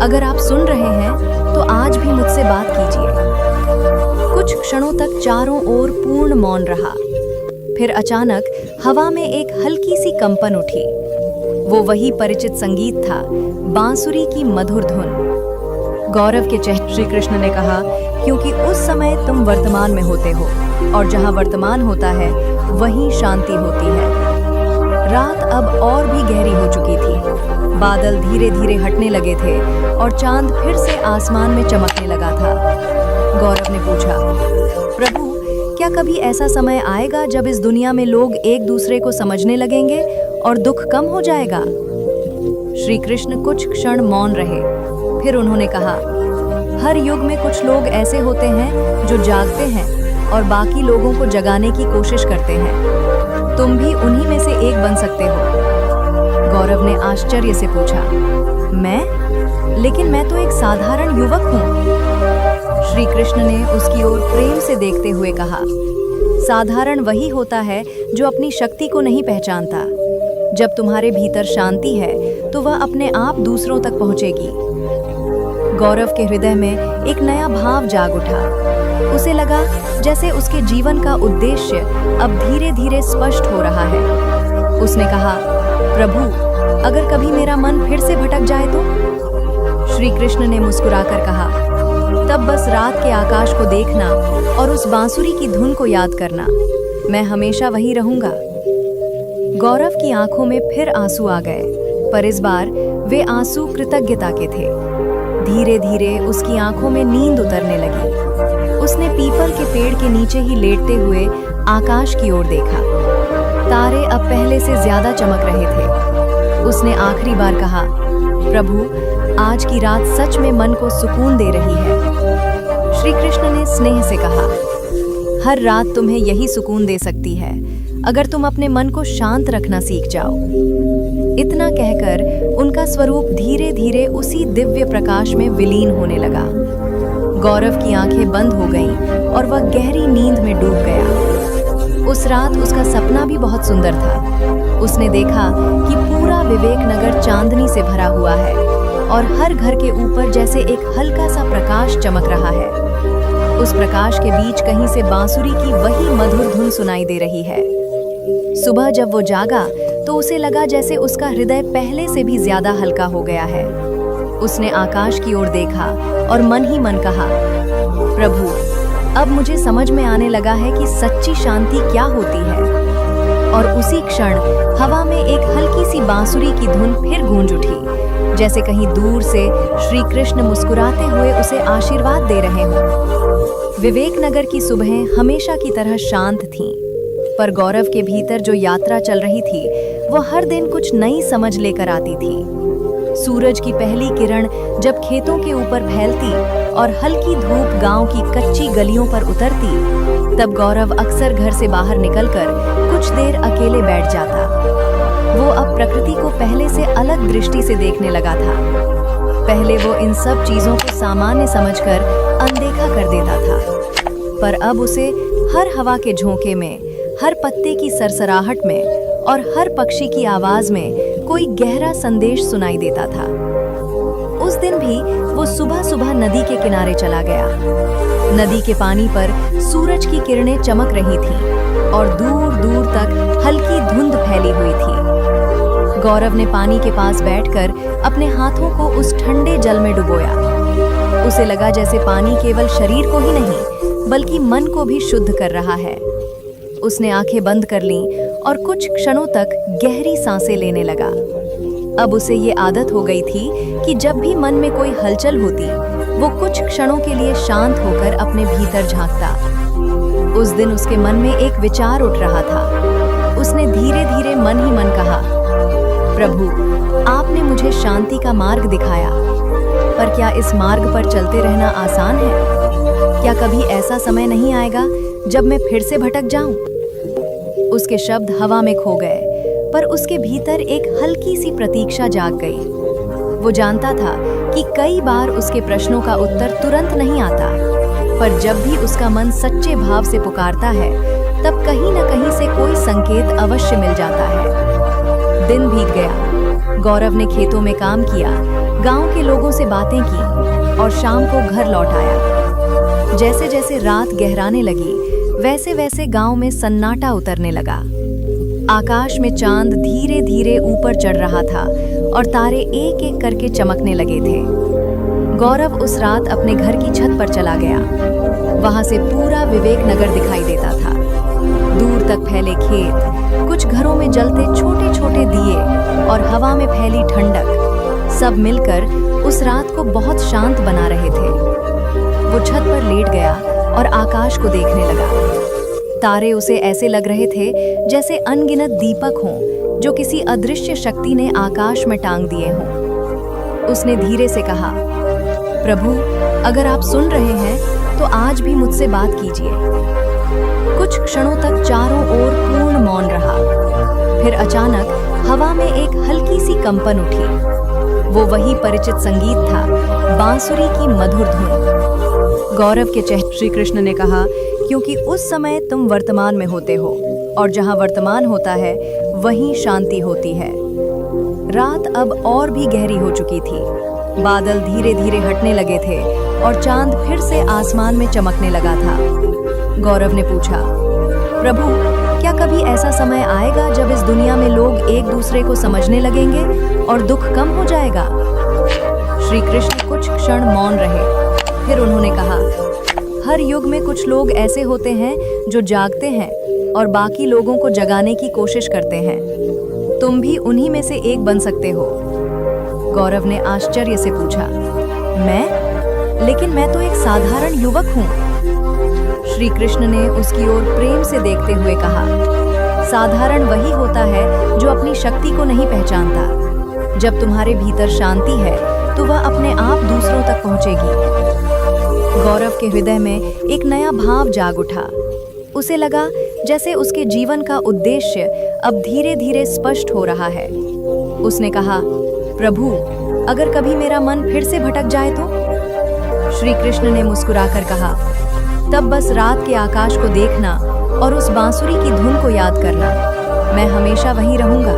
अगर आप सुन रहे हैं तो आज भी मुझसे बात कीजिए। कुछ क्षणों तक चारों ओर पूर्ण मौन रहा। फिर अचानक हवा में एक हल्की सी कंपन उठी। वो वही परिचित संगीत था, बांसुरी की मधुर धुन। गौरव के चेहरे श्री कृष्ण ने कहा, क्योंकि उस समय तुम वर्तमान में होते हो और जहाँ वर्तमान होता है वहीं शांति होती है। रात अब और भी गहरी हो चुकी थी। बादल धीरे धीरे हटने लगे थे और चांद फिर से आसमान में चमकने लगा था। गौरव ने पूछा, प्रभु, क्या कभी ऐसा समय आएगा जब इस दुनिया में लोग एक दूसरे को समझने लगेंगे और दुख कम हो जाएगा? श्री कृष्ण कुछ क्षण मौन रहे। फिर उन्होंने कहा, हर युग में कुछ लोग ऐसे होते हैं जो जागते हैं और बाकी लोगों को जगाने की कोशिश करते हैं। तुम भी उन्हीं में से एक बन सकते हो। गौरव ने आश्चर्य से पूछा, मैं? लेकिन मैं तो एक साधारण युवक हूँ। श्री कृष्ण ने उसकी ओर प्रेम से देखते हुए कहा, साधारण वही होता है जो अपनी शक्ति को नहीं पहचानता। जब तुम्हारे भीतर शांति है तो वह अपने आप दूसरों तक पहुँचेगी। गौरव के हृदय में एक नया भाव जाग उठा। उसे लगा जैसे उसके जीवन का उद्देश्य अब धीरे धीरे स्पष्ट हो रहा है। उसने कहा, प्रभु, अगर कभी मेरा मन फिर से भटक जाए तो? श्री कृष्ण ने मुस्कुराकर कहा, तब बस रात के आकाश को देखना और उस बांसुरी की धुन को याद करना। मैं हमेशा वही रहूंगा। गौरव की आंखों में फिर आंसू आ गए, पर इस बार वे आंसू कृतज्ञता के थे। धीरे धीरे उसकी आंखों में नींद उतरने लगी। उसने पीपल के पेड़ के नीचे ही लेटते हुए आकाश की ओर देखा। तारे अब पहले से ज्यादा चमक रहे थे। उसने आखिरी बार कहा, प्रभु, आज की रात सच में मन को सुकून दे रही है। श्री कृष्ण ने स्नेह से कहा, हर रात तुम्हें यही सुकून दे सकती है अगर तुम अपने मन को शांत रखना सीख जाओ। इतना कहकर उनका स्वरूप धीरे धीरे उसी दिव्य प्रकाश में विलीन होने लगा। गौरव की आंखें बंद हो गईं और वह गहरी नींद में डूब गया। उस रात उसका सपना भी बहुत सुंदर था। उसने देखा कि पूरा विवेक नगर चांदनी से भरा हुआ है और हर घर के ऊपर जैसे एक हल्का सा प्रकाश चमक रहा है। उस प्रकाश के बीच कहीं से बांसुरी की वही मधुर धुन सुनाई दे रही है। सुबह जब वो जागा तो उसे लगा जैसे उसका हृदय पहले से भी ज्यादा हल्का हो गया है। उसने आकाश की ओर देखा और मन ही मन कहा, प्रभु, अब मुझे समझ में आने लगा है कि सच्ची शांति क्या होती है। और उसी क्षण हवा में एक हल्की सी बांसुरी की धुन फिर गूंज उठी, जैसे कहीं दूर से श्री कृष्ण मुस्कुराते हुए उसे आशीर्वाद दे रहे हों। विवेक नगर की सुबहें हमेशा की तरह शांत थीं, पर गौरव के भीतर जो यात्रा चल रही थी वो हर दिन कुछ नई समझ लेकर आती थी। सूरज की पहली किरण जब खेतों के ऊपर फैलती और हल्की धूप गांव की कच्ची गलियों पर उतरती, तब गौरव अक्सर घर से बाहर निकलकर कुछ देर अकेले बैठ जाता। वो अब प्रकृति को पहले से अलग दृष्टि से देखने लगा था। पहले वो इन सब चीजों को सामान्य समझकर अनदेखा कर देता था, पर अब उसे हर हवा के झोंके में, हर पत्ते की सरसराहट में और हर पक्षी की आवाज में कोई गहरा संदेश सुनाई देता था। उस दिन भी वो सुबह सुबह नदी के किनारे चला गया। नदी के पानी पर सूरज की किरणें चमक रही थीं और दूर दूर तक हल्की धुंध फैली हुई थी। गौरव ने पानी के पास बैठकर अपने हाथों को उस ठंडे जल में डुबोया। उसे लगा जैसे पानी केवल शरीर को ही नहीं बल्कि मन को भी शुद्ध कर रहा है। उसने आंखें बंद कर लीं और कुछ क्षणों तक गहरी सांसें लेने लगा। अब उसे ये आदत हो गई थी कि जब भी मन में कोई हलचल होती, वो कुछ क्षणों के लिए शांत होकर अपने भीतर झांकता। उस दिन उसके मन में एक विचार उठ रहा था। उसने धीरे धीरे मन ही मन कहा, प्रभु, आपने मुझे शांति का मार्ग दिखाया, पर क्या इस मार्ग पर चलते रहना आसान है? क्या कभी ऐसा समय नहीं आएगा जब मैं फिर से भटक जाऊं? उसके शब्द हवा में खो गए, पर उसके भीतर एक हल्की सी प्रतीक्षा जाग गई। वो जानता था कि कई बार उसके प्रश्नों का उत्तर तुरंत नहीं आता, पर जब भी उसका मन सच्चे भाव से पुकारता है, तब कहीं न कहीं से कोई संकेत अवश्य मिल जाता है। दिन बीत गया। गौरव ने खेतों में काम किया, गांव के लोगों से बातें की और शाम को घर लौट आया। जैसे जैसे रात गहराने लगी, वैसे वैसे गांव में सन्नाटा उतरने लगा। आकाश में चांद धीरे धीरे ऊपर चढ़ रहा था और तारे एक एक करके चमकने लगे थे। गौरव उस रात अपने घर की छत पर चला गया। वहां से पूरा विवेक नगर दिखाई देता था। दूर तक फैले खेत, कुछ घरों में जलते छोटे छोटे दिए और हवा में फैली ठंडक, सब मिलकर उस रात को बहुत शांत बना रहे थे। वो छत पर लेट गया और आकाश को देखने लगा। तारे उसे ऐसे लग रहे थे जैसे अनगिनत दीपक हों जो किसी अदृश्य शक्ति ने आकाश में टांग दिए हों। उसने धीरे से कहा, प्रभु, अगर आप सुन रहे हैं तो आज भी मुझसे बात कीजिए। कुछ क्षणों तक चारों ओर पूर्ण मौन रहा। फिर अचानक हवा में एक हल्की सी कंपन उठी। वो वही परिचित संगीत था, बांसुरी की मधुर धुन। गौरव के चेहरे श्री कृष्ण ने कहा, क्योंकि उस समय तुम वर्तमान में होते हो और जहाँ वर्तमान होता है वहीं शांति होती है। रात अब और भी गहरी हो चुकी थी। बादल धीरे धीरे हटने लगे थे और चांद फिर से आसमान में चमकने लगा था। गौरव ने पूछा, प्रभु, क्या कभी ऐसा समय आएगा जब इस दुनिया में लोग एक दूसरे को समझने लगेंगे और दुख कम हो जाएगा? श्री कृष्ण कुछ क्षण मौन रहे। फिर उन्होंने कहा, हर युग में कुछ लोग ऐसे होते हैं जो जागते हैं और बाकी लोगों को जगाने की कोशिश करते हैं। तुम भी उन्हीं में से एक बन सकते हो। गौरव ने आश्चर्य से पूछा, मैं? लेकिन मैं तो एक साधारण युवक हूँ। श्री कृष्ण ने उसकी ओर प्रेम से देखते हुए कहा, साधारण वही होता है जो अपनी शक्ति को नहीं पहचानता। जब तुम्हारे भीतर शांति है तो वह अपने आप दूसरों तक पहुँचेगी। गौरव के हृदय में एक नया भाव जाग उठा। उसे लगा जैसे उसके जीवन का उद्देश्य अब धीरे धीरे स्पष्ट हो रहा है। उसने कहा, प्रभु, अगर कभी मेरा मन फिर से भटक जाए तो? श्री कृष्ण ने मुस्कुराकर कहा, तब बस रात के आकाश को देखना और उस बांसुरी की धुन को याद करना। मैं हमेशा वहीं रहूंगा।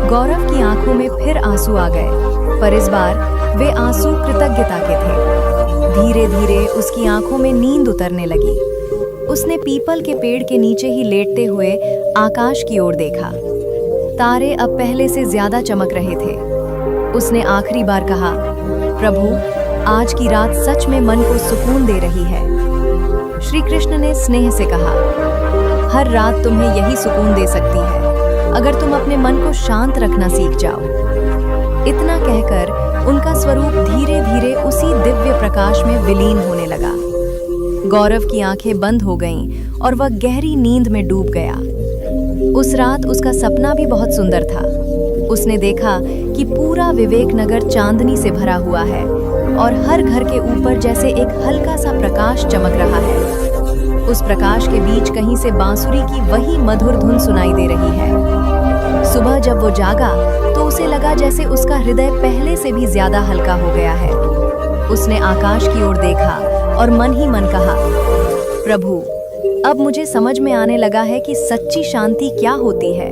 गौरव की आंखों में फिर आंसू आ गए, पर इस बार वे आंसू कृतज्ञता के थे। धीरे धीरे उसकी आंखों में नींद उतरने लगी। उसने पीपल के पेड़ के नीचे ही लेटते हुए आकाश की ओर देखा। तारे अब पहले से ज्यादा चमक रहे थे। उसने आखिरी बार कहा, प्रभु, आज की रात सच में मन को सुकून दे रही है। श्री कृष्ण ने स्नेह से कहा, हर रात तुम्हें यही सुकून दे सकती है अगर तुम अपने मन को शांत रखना सीख जाओ। इतना कहकर उनका स्वरूप धीरे धीरे उसी दिव्य प्रकाश में विलीन होने लगा। गौरव की आंखें बंद हो गईं और वह गहरी नींद में डूब गया। उस रात उसका सपना भी बहुत सुंदर था। उसने देखा कि पूरा विवेक नगर चांदनी से भरा हुआ है और हर घर के ऊपर जैसे एक हल्का सा प्रकाश चमक रहा है। उस प्रकाश के बीच कहीं से बांसुरी की वही मधुर धुन सुनाई दे रही है। सुबह जब वो जागा तो उसे लगा जैसे उसका हृदय पहले से भी ज्यादा हल्का हो गया है। उसने आकाश की ओर देखा और मन ही मन कहा, प्रभु, अब मुझे समझ में आने लगा है कि सच्ची शांति क्या होती है।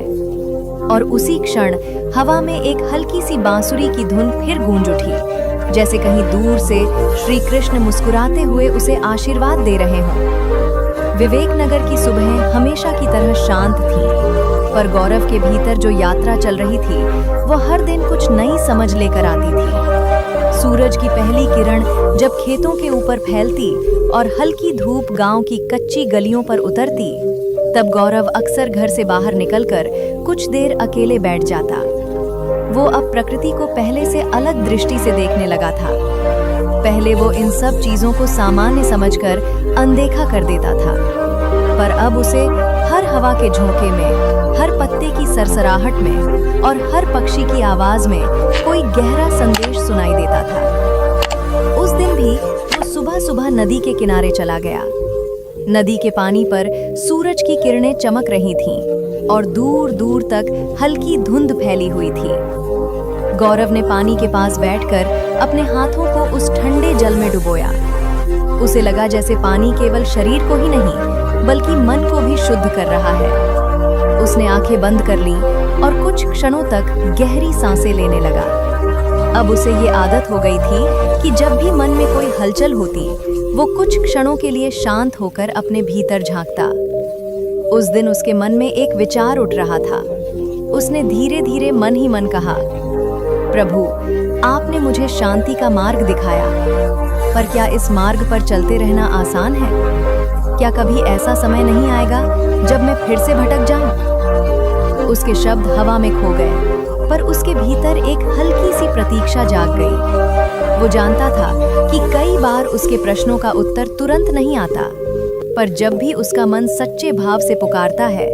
और उसी क्षण हवा में एक हल्की सी बांसुरी की धुन फिर गूंज उठी, जैसे कहीं दूर से श्री कृष्ण मुस्कुराते हुए उसे आशीर्वाद दे रहे हों। विवेक नगर की सुबह हमेशा की तरह शांत थी, पर गौरव के भीतर जो यात्रा चल रही थी वो हर दिन कुछ नई समझ लेकर आती थी। सूरज की पहली किरण जब खेतों के ऊपर फैलती और हल्की धूप गांव की कच्ची गलियों पर उतरती, तब गौरव अक्सर घर से बाहर निकलकर कुछ देर अकेले बैठ जाता। वो अब प्रकृति को पहले से अलग दृष्टि से देखने लगा था। पहले वो इन सब चीजों को सामान्य समझकर अनदेखा कर देता था, पर अब उसे हर हवा के झोंके में, हर पत्ते की सरसराहट में और हर पक्षी की आवाज में कोई गहरा संदेश सुनाई देता था। उस दिन भी वो सुबह सुबह नदी के किनारे चला गया। नदी के पानी पर सूरज की किरणें चमक रही थीं और दूर दूर तक हल्की धुंध फैली हुई थी। गौरव ने पानी के पास बैठकर अपने हाथों को उस ठंडे जल में डुबोया। उसे लगा जैसे पानी केवल शरीर को ही नहीं बल्कि मन को भी शुद्ध कर रहा है। उसने आंखें बंद कर लीं और कुछ क्षणों तक गहरी सांसें लेने लगा। अब उसे ये आदत हो गई थी कि जब भी मन में कोई हलचल होती, वो कुछ क्षणों के लिए शांत होकर अपने भीतर झांकता। उस दिन उसके मन में एक विचार उठ रहा था। उसने धीरे धीरे मन ही मन कहा, प्रभु, आपने मुझे शांति का मार्ग दिखाया, पर क्या इस मार्ग पर चलते रहना आसान है? क्या कभी ऐसा समय नहीं आएगा जब मैं फिर से भटक जाऊं? उसके शब्द हवा में खो गए, पर उसके भीतर एक हल्की सी प्रतीक्षा जाग गई। वो जानता था कि कई बार उसके प्रश्नों का उत्तर तुरंत नहीं आता, पर जब भी उसका मन सच्चे भाव से पुकारता है,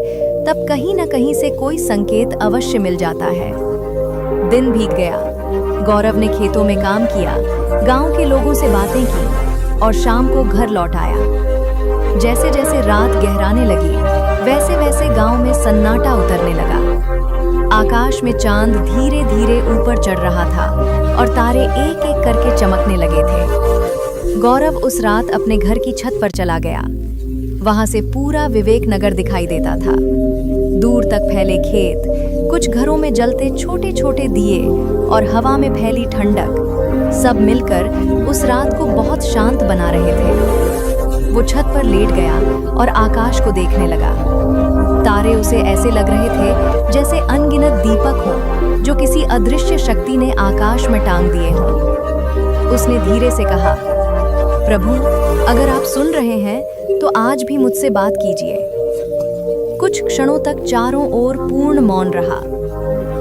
तब कहीं न कहीं से कोई संकेत अवश्य मिल जाता है। दिन बीत गया। गौरव ने खेतों में काम किया, गांव के लोगों से बातें की और शाम को घर लौट आया। जैसे जैसे रात गहराने लगी, वैसे वैसे गांव में सन्नाटा उतरने लगा। आकाश में चांद धीरे धीरे ऊपर चढ़ रहा था और तारे एक एक करके चमकने लगे थे। गौरव उस रात अपने घर की छत पर चला गया। वहां से पूरा विवेक नगर दिखाई देता था। दूर तक फैले खेत, कुछ घरों में जलते छोटे छोटे दिए और हवा में फैली ठंडक, सब मिलकर उस रात को बहुत शांत बना रहे थे। वो छत पर लेट गया और आकाश को देखने लगा। तारे उसे ऐसे लग रहे थे जैसे अनगिनत दीपक हों जो किसी अदृश्य शक्ति ने आकाश में टांग दिए हों। उसने धीरे से कहा, प्रभु, अगर आप सुन रहे हैं तो आज भी मुझसे बात कीजिए। कुछ क्षणों तक चारों ओर पूर्ण मौन रहा।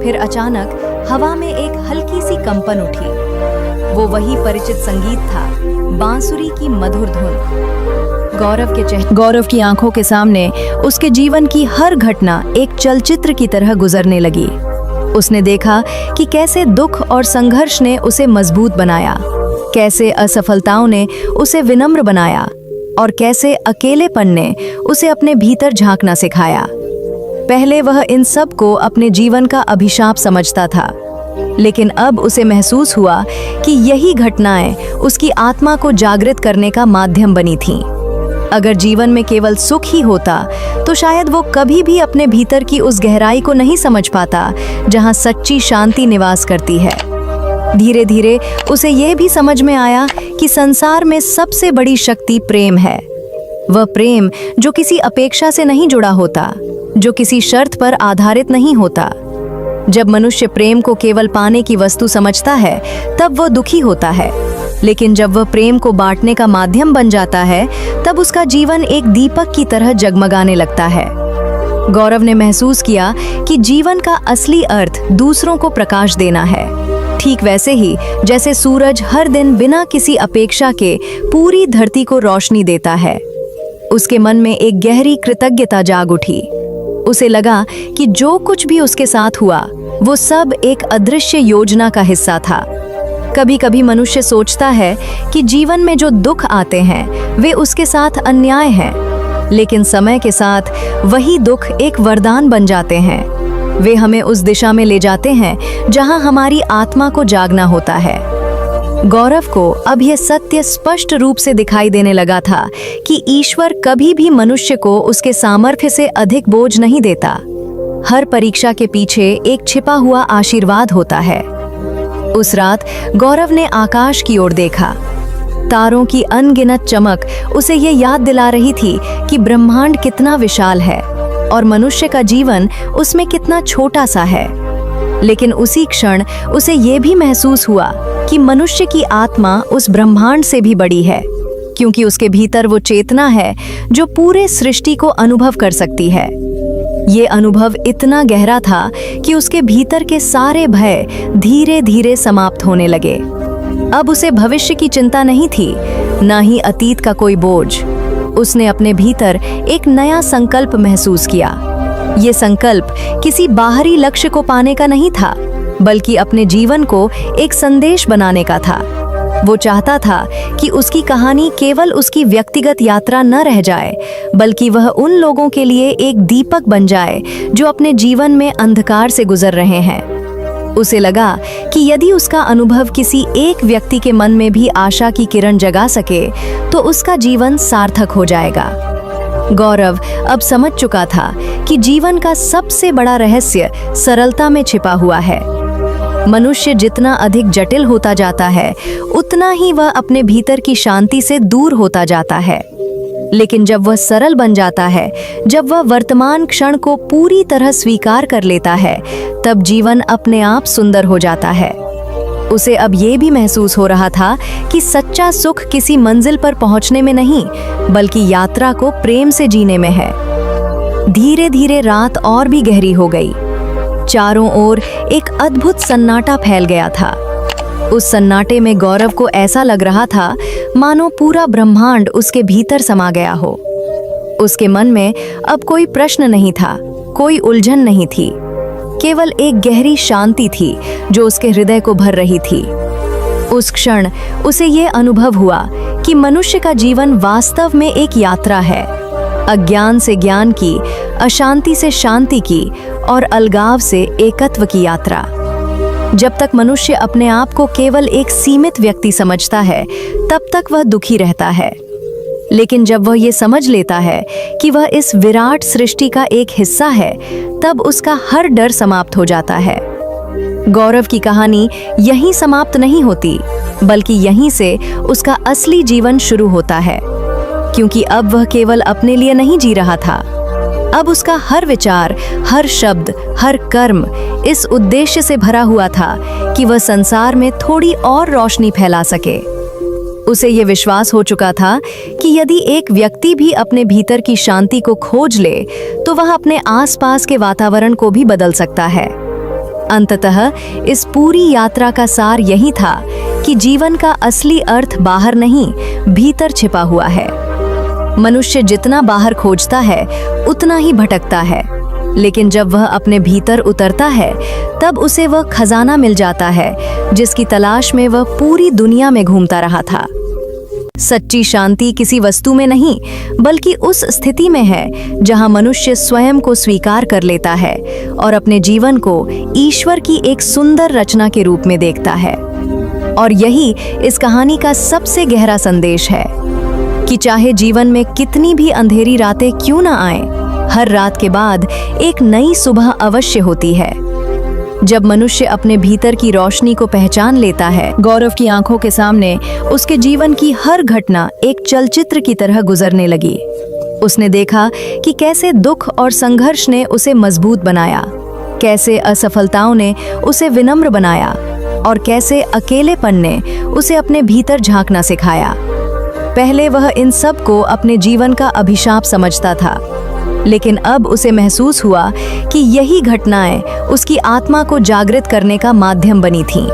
फिर अचानक हवा में एक हल्की सी कंपन उठी। वो वही परिचित संगीत था, बांसुरी की मधुर धुन। गौरव की आंखों के सामने उसके जीवन की हर घटना एक चलचित्र की तरह गुजरने लगी। उसने देखा कि कैसे दुख और संघर्ष ने उसे मजबूत बनाया, कैसे असफलताओं ने उसे विनम्र बनाया और कैसे अकेलेपन ने उसे अपने भीतर झांकना सिखाया। पहले वह इन सब को अपने जीवन का अभिशाप समझता था, लेकिन अब उसे महसूस हुआ कि यही घटनाएं उसकी आत्मा को जागृत करने का माध्यम बनी थीं। अगर जीवन में केवल सुख ही होता तो शायद वो कभी भी अपने भीतर की उस गहराई को नहीं समझ पाता जहां सच्ची शांति निवास करती है। धीरे धीरे उसे यह भी समझ में आया कि संसार में सबसे बड़ी शक्ति प्रेम है। वह प्रेम जो किसी अपेक्षा से नहीं जुड़ा होता, जो किसी शर्त पर आधारित नहीं होता। जब मनुष्य प्रेम को केवल पाने की वस्तु समझता है, तब वह दुखी होता है, लेकिन जब वह प्रेम को बांटने का माध्यम बन जाता है, तब उसका जीवन एक दीपक की तरह जगमगाने लगता है। गौरव ने महसूस किया कि जीवन का असली अर्थ दूसरों को प्रकाश देना है, ठीक वैसे ही जैसे सूरज हर दिन बिना किसी अपेक्षा के पूरी धरती को रोशनी देता है। उसके मन में एक गहरी कृतज्ञता जाग उठी। उसे लगा कि जो कुछ भी उसके साथ हुआ वो सब एक अदृश्य योजना का हिस्सा था। कभी कभी मनुष्य सोचता है कि जीवन में जो दुख आते हैं वे उसके साथ अन्याय हैं, लेकिन समय के साथ वही दुख एक वरदान बन जाते हैं। वे हमें उस दिशा में ले जाते हैं जहां हमारी आत्मा को जागना होता है। गौरव को अब यह सत्य स्पष्ट रूप से दिखाई देने लगा था कि ईश्वर कभी भी मनुष्य को उसके सामर्थ्य से अधिक बोझ नहीं देता। हर परीक्षा के पीछे एक छिपा हुआ आशीर्वाद होता है। उस रात गौरव ने आकाश की ओर देखा। तारों की अनगिनत चमक उसे ये याद दिला रही थी कि ब्रह्मांड कितना विशाल है और मनुष्य का जीवन उसमें कितना छोटा सा है। लेकिन उसी क्षण उसे ये भी महसूस हुआ कि मनुष्य की आत्मा उस ब्रह्मांड से भी बड़ी है, क्योंकि उसके भीतर वो चेतना है जो पूरे सृष्टि को अनुभव कर सकती है। ये अनुभव इतना गहरा था कि उसके भीतर के सारे भय धीरे धीरे समाप्त होने लगे। अब उसे भविष्य की चिंता नहीं थी, ना ही अतीत का कोई बोझ। उसने अपने भीतर एक नया संकल्प महसूस किया। ये संकल्प किसी बाहरी लक्ष्य को पाने का नहीं था, बल्कि अपने जीवन को एक संदेश बनाने का था। वो चाहता था कि उसकी कहानी केवल उसकी व्यक्तिगत यात्रा न रह जाए, बल्कि वह उन लोगों के लिए एक दीपक बन जाए जो अपने जीवन में अंधकार से गुजर रहे हैं। उसे लगा कि यदि उसका अनुभव किसी एक व्यक्ति के मन में भी आशा की किरण जगा सके तो उसका जीवन सार्थक हो जाएगा। गौरव अब समझ चुका था कि जीवन का सबसे बड़ा रहस्य सरलता में छिपा हुआ है। मनुष्य जितना अधिक जटिल होता जाता है, उतना ही वह अपने भीतर की शांति से दूर होता जाता है। लेकिन जब वह सरल बन जाता है, जब वह वर्तमान क्षण को पूरी तरह स्वीकार कर लेता है, तब जीवन अपने आप सुंदर हो जाता है। उसे अब ये भी महसूस हो रहा था कि सच्चा सुख किसी मंजिल पर पहुंचने में नहीं, बल्कि यात्रा को प्रेम से जीने में है। धीरे धीरे रात और भी गहरी हो गई। चारों ओर एक अद्भुत सन्नाटा फैल गया था। उस सन्नाटे में गौरव को ऐसा लग रहा था मानो पूरा ब्रह्मांड उसके भीतर समा गया हो। उसके मन में अब कोई प्रश्न नहीं था, कोई उलझन नहीं थी, केवल एक गहरी शांति थी जो उसके हृदय को भर रही थी। उस क्षण उसे यह अनुभव हुआ कि मनुष्य का जीवन वास्तव में एक यात्रा है, अज्ञान से ज्ञान की, अशांति से शांति की और अलगाव से एकत्व की यात्रा। जब तक मनुष्य अपने आप को केवल एक सीमित व्यक्ति समझता है, तब तक वह दुखी रहता है। लेकिन जब वह ये समझ लेता है कि वह इस विराट सृष्टि का एक हिस्सा है, तब उसका हर डर समाप्त हो जाता है। गौरव की कहानी यहीं समाप्त नहीं होती, बल्कि यहीं से उसका असली जीवन शुरू होता है, क्योंकि अब वह केवल अपने लिए नहीं जी रहा था। अब उसका हर विचार, हर शब्द, हर कर्म इस उद्देश्य से भरा हुआ था कि वह संसार में थोड़ी और रोशनी फैला सके। उसे ये विश्वास हो चुका था कि यदि एक व्यक्ति भी अपने भीतर की शांति को खोज ले, तो वह अपने आसपास के वातावरण को भी बदल सकता है। अंततः इस पूरी यात्रा का सार यही था कि जीवन का असली अर्थ बाहर नहीं, भीतर छिपा हुआ है। मनुष्य जितना बाहर खोजता है, उतना ही भटकता है, लेकिन जब वह अपने भीतर उतरता है, तब उसे वह खजाना मिल जाता है जिसकी तलाश में वह पूरी दुनिया में घूमता रहा था। सच्ची शांति किसी वस्तु में नहीं, बल्कि उस स्थिति में है जहां मनुष्य स्वयं को स्वीकार कर लेता है और अपने जीवन को ईश्वर की एक सुंदर रचना के रूप में देखता है। और यही इस कहानी का सबसे गहरा संदेश है कि चाहे जीवन में कितनी भी अंधेरी रातें क्यों न आए, हर रात के बाद एक नई सुबह अवश्य होती है। जब मनुष्य अपने भीतर की रोशनी को पहचान लेता है, गौरव की आंखों के सामने उसके जीवन की हर घटना एक चलचित्र की तरह गुजरने लगी। उसने देखा कि कैसे दुख और संघर्ष ने उसे मजबूत बनाया, कैसे असफलताओं ने उसे विनम्र बनाया और कैसे अकेलेपन ने उसे अपने भीतर झांकना सिखाया। पहले वह इन सब को अपने जीवन का अभिशाप समझता था, लेकिन अब उसे महसूस हुआ कि यही घटनाएं उसकी आत्मा को जागृत करने का माध्यम बनी थीं।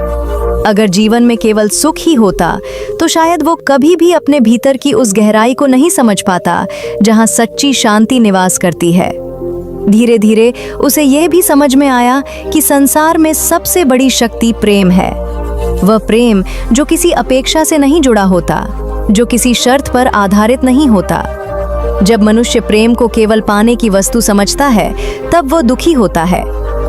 अगर जीवन में केवल सुख ही होता तो शायद वो कभी भी अपने भीतर की उस गहराई को नहीं समझ पाता जहां सच्ची शांति निवास करती है। धीरे धीरे उसे यह भी समझ में आया कि संसार में सबसे बड़ी शक्ति प्रेम है। वह प्रेम जो किसी अपेक्षा से नहीं जुड़ा होता, जो किसी शर्त पर आधारित नहीं होता। जब मनुष्य प्रेम को केवल पाने की वस्तु समझता है तब वह दुखी होता है,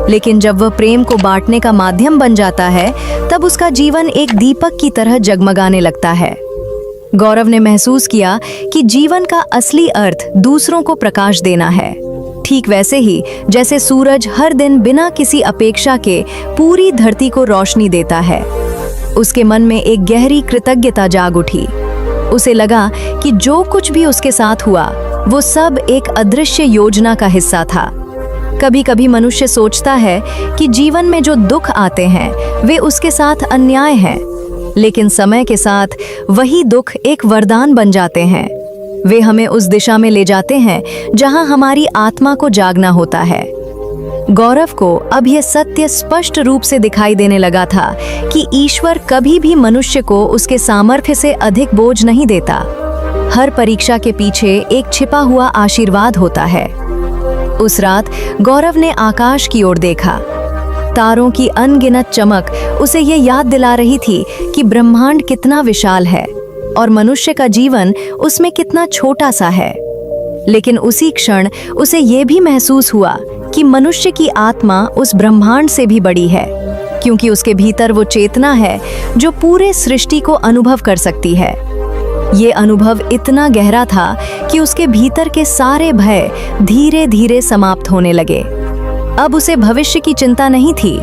लेकिन जब वह प्रेम को बांटने का माध्यम बन जाता है तब उसका जीवन एक दीपक की तरह जगमगाने लगता है। गौरव ने महसूस किया कि जीवन का असली अर्थ दूसरों को प्रकाश देना है, ठीक वैसे ही जैसे सूरज हर दिन बिना किसी अपेक्षा के पूरी धरती को रोशनी देता है। उसके मन में एक गहरी कृतज्ञता जाग उठी। उसे लगा कि जो कुछ भी उसके साथ हुआ वो सब एक अदृश्य योजना का हिस्सा था। कभी कभी मनुष्य सोचता है कि जीवन में जो दुख आते हैं वे उसके साथ अन्याय हैं, लेकिन समय के साथ वही दुख एक वरदान बन जाते हैं। वे हमें उस दिशा में ले जाते हैं जहां हमारी आत्मा को जागना होता है। गौरव को अब यह सत्य स्पष्ट रूप से दिखाई देने लगा था कि ईश्वर कभी भी मनुष्य को उसके सामर्थ्य से अधिक बोझ नहीं देता। हर परीक्षा के पीछे एक छिपा हुआ आशीर्वाद होता है। उस रात गौरव ने आकाश की ओर देखा। तारों की अनगिनत चमक उसे ये याद दिला रही थी कि ब्रह्मांड कितना विशाल है और मनुष्य का जीवन उसमें कितना छोटा सा है। लेकिन उसी क्षण उसे ये भी महसूस हुआ कि मनुष्य की आत्मा उस ब्रह्मांड से भी बड़ी है, क्योंकि उसके भीतर वो चेतना है जो पूरे सृष्टि को अनुभव कर सकती है। ये अनुभव इतना गहरा था कि उसके भीतर के सारे भय धीरे धीरे समाप्त होने लगे। अब उसे भविष्य की चिंता नहीं थी,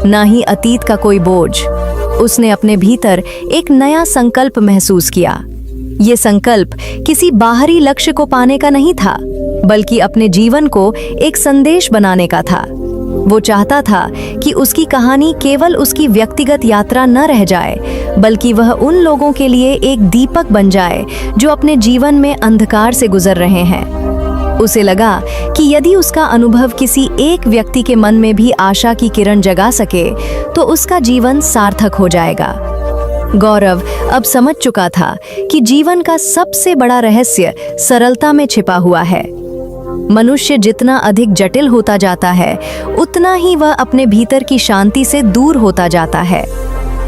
ना ही अतीत का कोई बोझ। उसने अपने भीतर एक नया संकल्प महसूस किया। ये संकल्प किसी बाहरी लक्ष्य को पाने का नहीं था, बल्कि अपने जीवन को एक संदेश बनाने का था। वो चाहता था कि उसकी कहानी केवल उसकी व्यक्तिगत यात्रा न रह जाए, बल्कि वह उन लोगों के लिए एक दीपक बन जाए जो अपने जीवन में अंधकार से गुजर रहे हैं। उसे लगा कि यदि उसका अनुभव किसी एक व्यक्ति के मन में भी आशा की किरण जगा सके तो उसका जीवन सार्थक हो जाएगा। गौरव अब समझ चुका था कि जीवन का सबसे बड़ा रहस्य सरलता में छिपा हुआ है। मनुष्य जितना अधिक जटिल होता जाता है उतना ही वह अपने भीतर की शांति से दूर होता जाता है।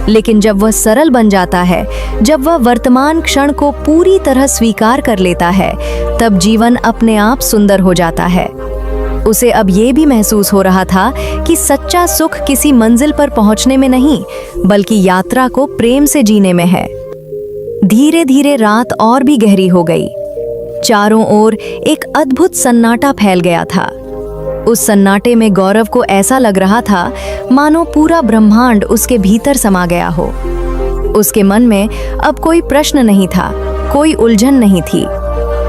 लेकिन जब वह सरल बन जाता है, जब वह वर्तमान क्षण को पूरी तरह स्वीकार कर लेता है, तब जीवन अपने आप सुंदर हो जाता है। उसे अब ये भी महसूस हो रहा था कि सच्चा सुख किसी मंजिल पर पहुंचने में नहीं, बल्कि यात्रा को प्रेम से जीने में है। धीरे धीरे रात और भी गहरी हो गई। चारों ओर एक अद्भुत सन्नाटा फैल गया था। उस सन्नाटे में गौरव को ऐसा लग रहा था मानो पूरा ब्रह्मांड उसके भीतर समा गया हो। उसके मन में अब कोई प्रश्न नहीं था, कोई उलझन नहीं थी,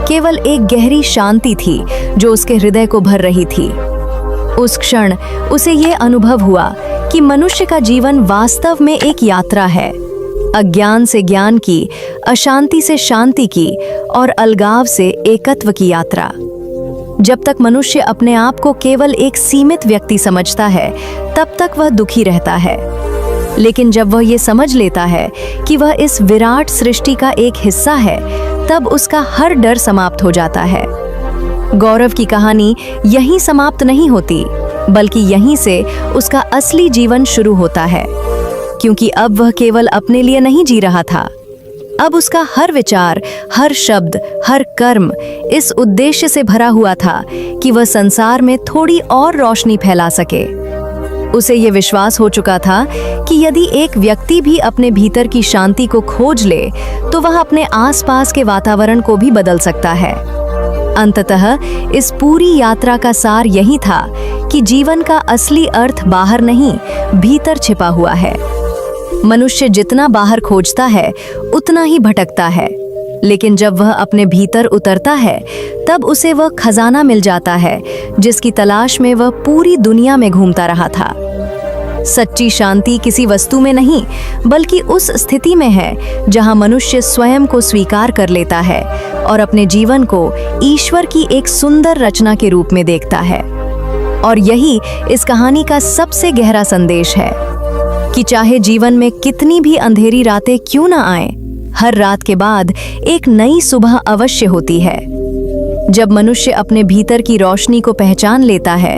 केवल एक गहरी शांति थी जो उसके हृदय को भर रही थी। उस क्षण उसे यह अनुभव हुआ कि मनुष्य का जीवन वास्तव में एक यात्रा है, अज्ञान से ज्ञान की, अशांति से शांति की और अलगाव से एकत्व की यात्रा। जब तक मनुष्य अपने आप को केवल एक सीमित व्यक्ति समझता है, तब तक वह दुखी रहता है। लेकिन जब वह ये समझ लेता है कि वह इस विराट सृष्टि का एक हिस्सा है, तब उसका हर डर समाप्त हो जाता है। गौरव की कहानी यहीं समाप्त नहीं होती, बल्कि यहीं से उसका असली जीवन शुरू होता है, क्योंकि अब वह केवल अपने लिए नहीं जी रहा था। अब उसका हर विचार, हर शब्द, हर कर्म इस उद्देश्य से भरा हुआ था कि वह संसार में थोड़ी और रोशनी फैला सके। उसे ये विश्वास हो चुका था कि यदि एक व्यक्ति भी अपने भीतर की शांति को खोज ले तो वह अपने आसपास के वातावरण को भी बदल सकता है। अंततः इस पूरी यात्रा का सार यही था कि जीवन का असली अर्थ बाहर नहीं, भीतर छिपा हुआ है। मनुष्य जितना बाहर खोजता है उतना ही भटकता है, लेकिन जब वह अपने भीतर उतरता है तब उसे वह खजाना मिल जाता है जिसकी तलाश में वह पूरी दुनिया में घूमता रहा था। सच्ची शांति किसी वस्तु में नहीं, बल्कि उस स्थिति में है जहां मनुष्य स्वयं को स्वीकार कर लेता है और अपने जीवन को ईश्वर की एक सुंदर रचना के रूप में देखता है। और यही इस कहानी का सबसे गहरा संदेश है कि चाहे जीवन में कितनी भी अंधेरी रातें क्यों ना आए, हर रात के बाद एक नई सुबह अवश्य होती है। जब मनुष्य अपने भीतर की रोशनी को पहचान लेता है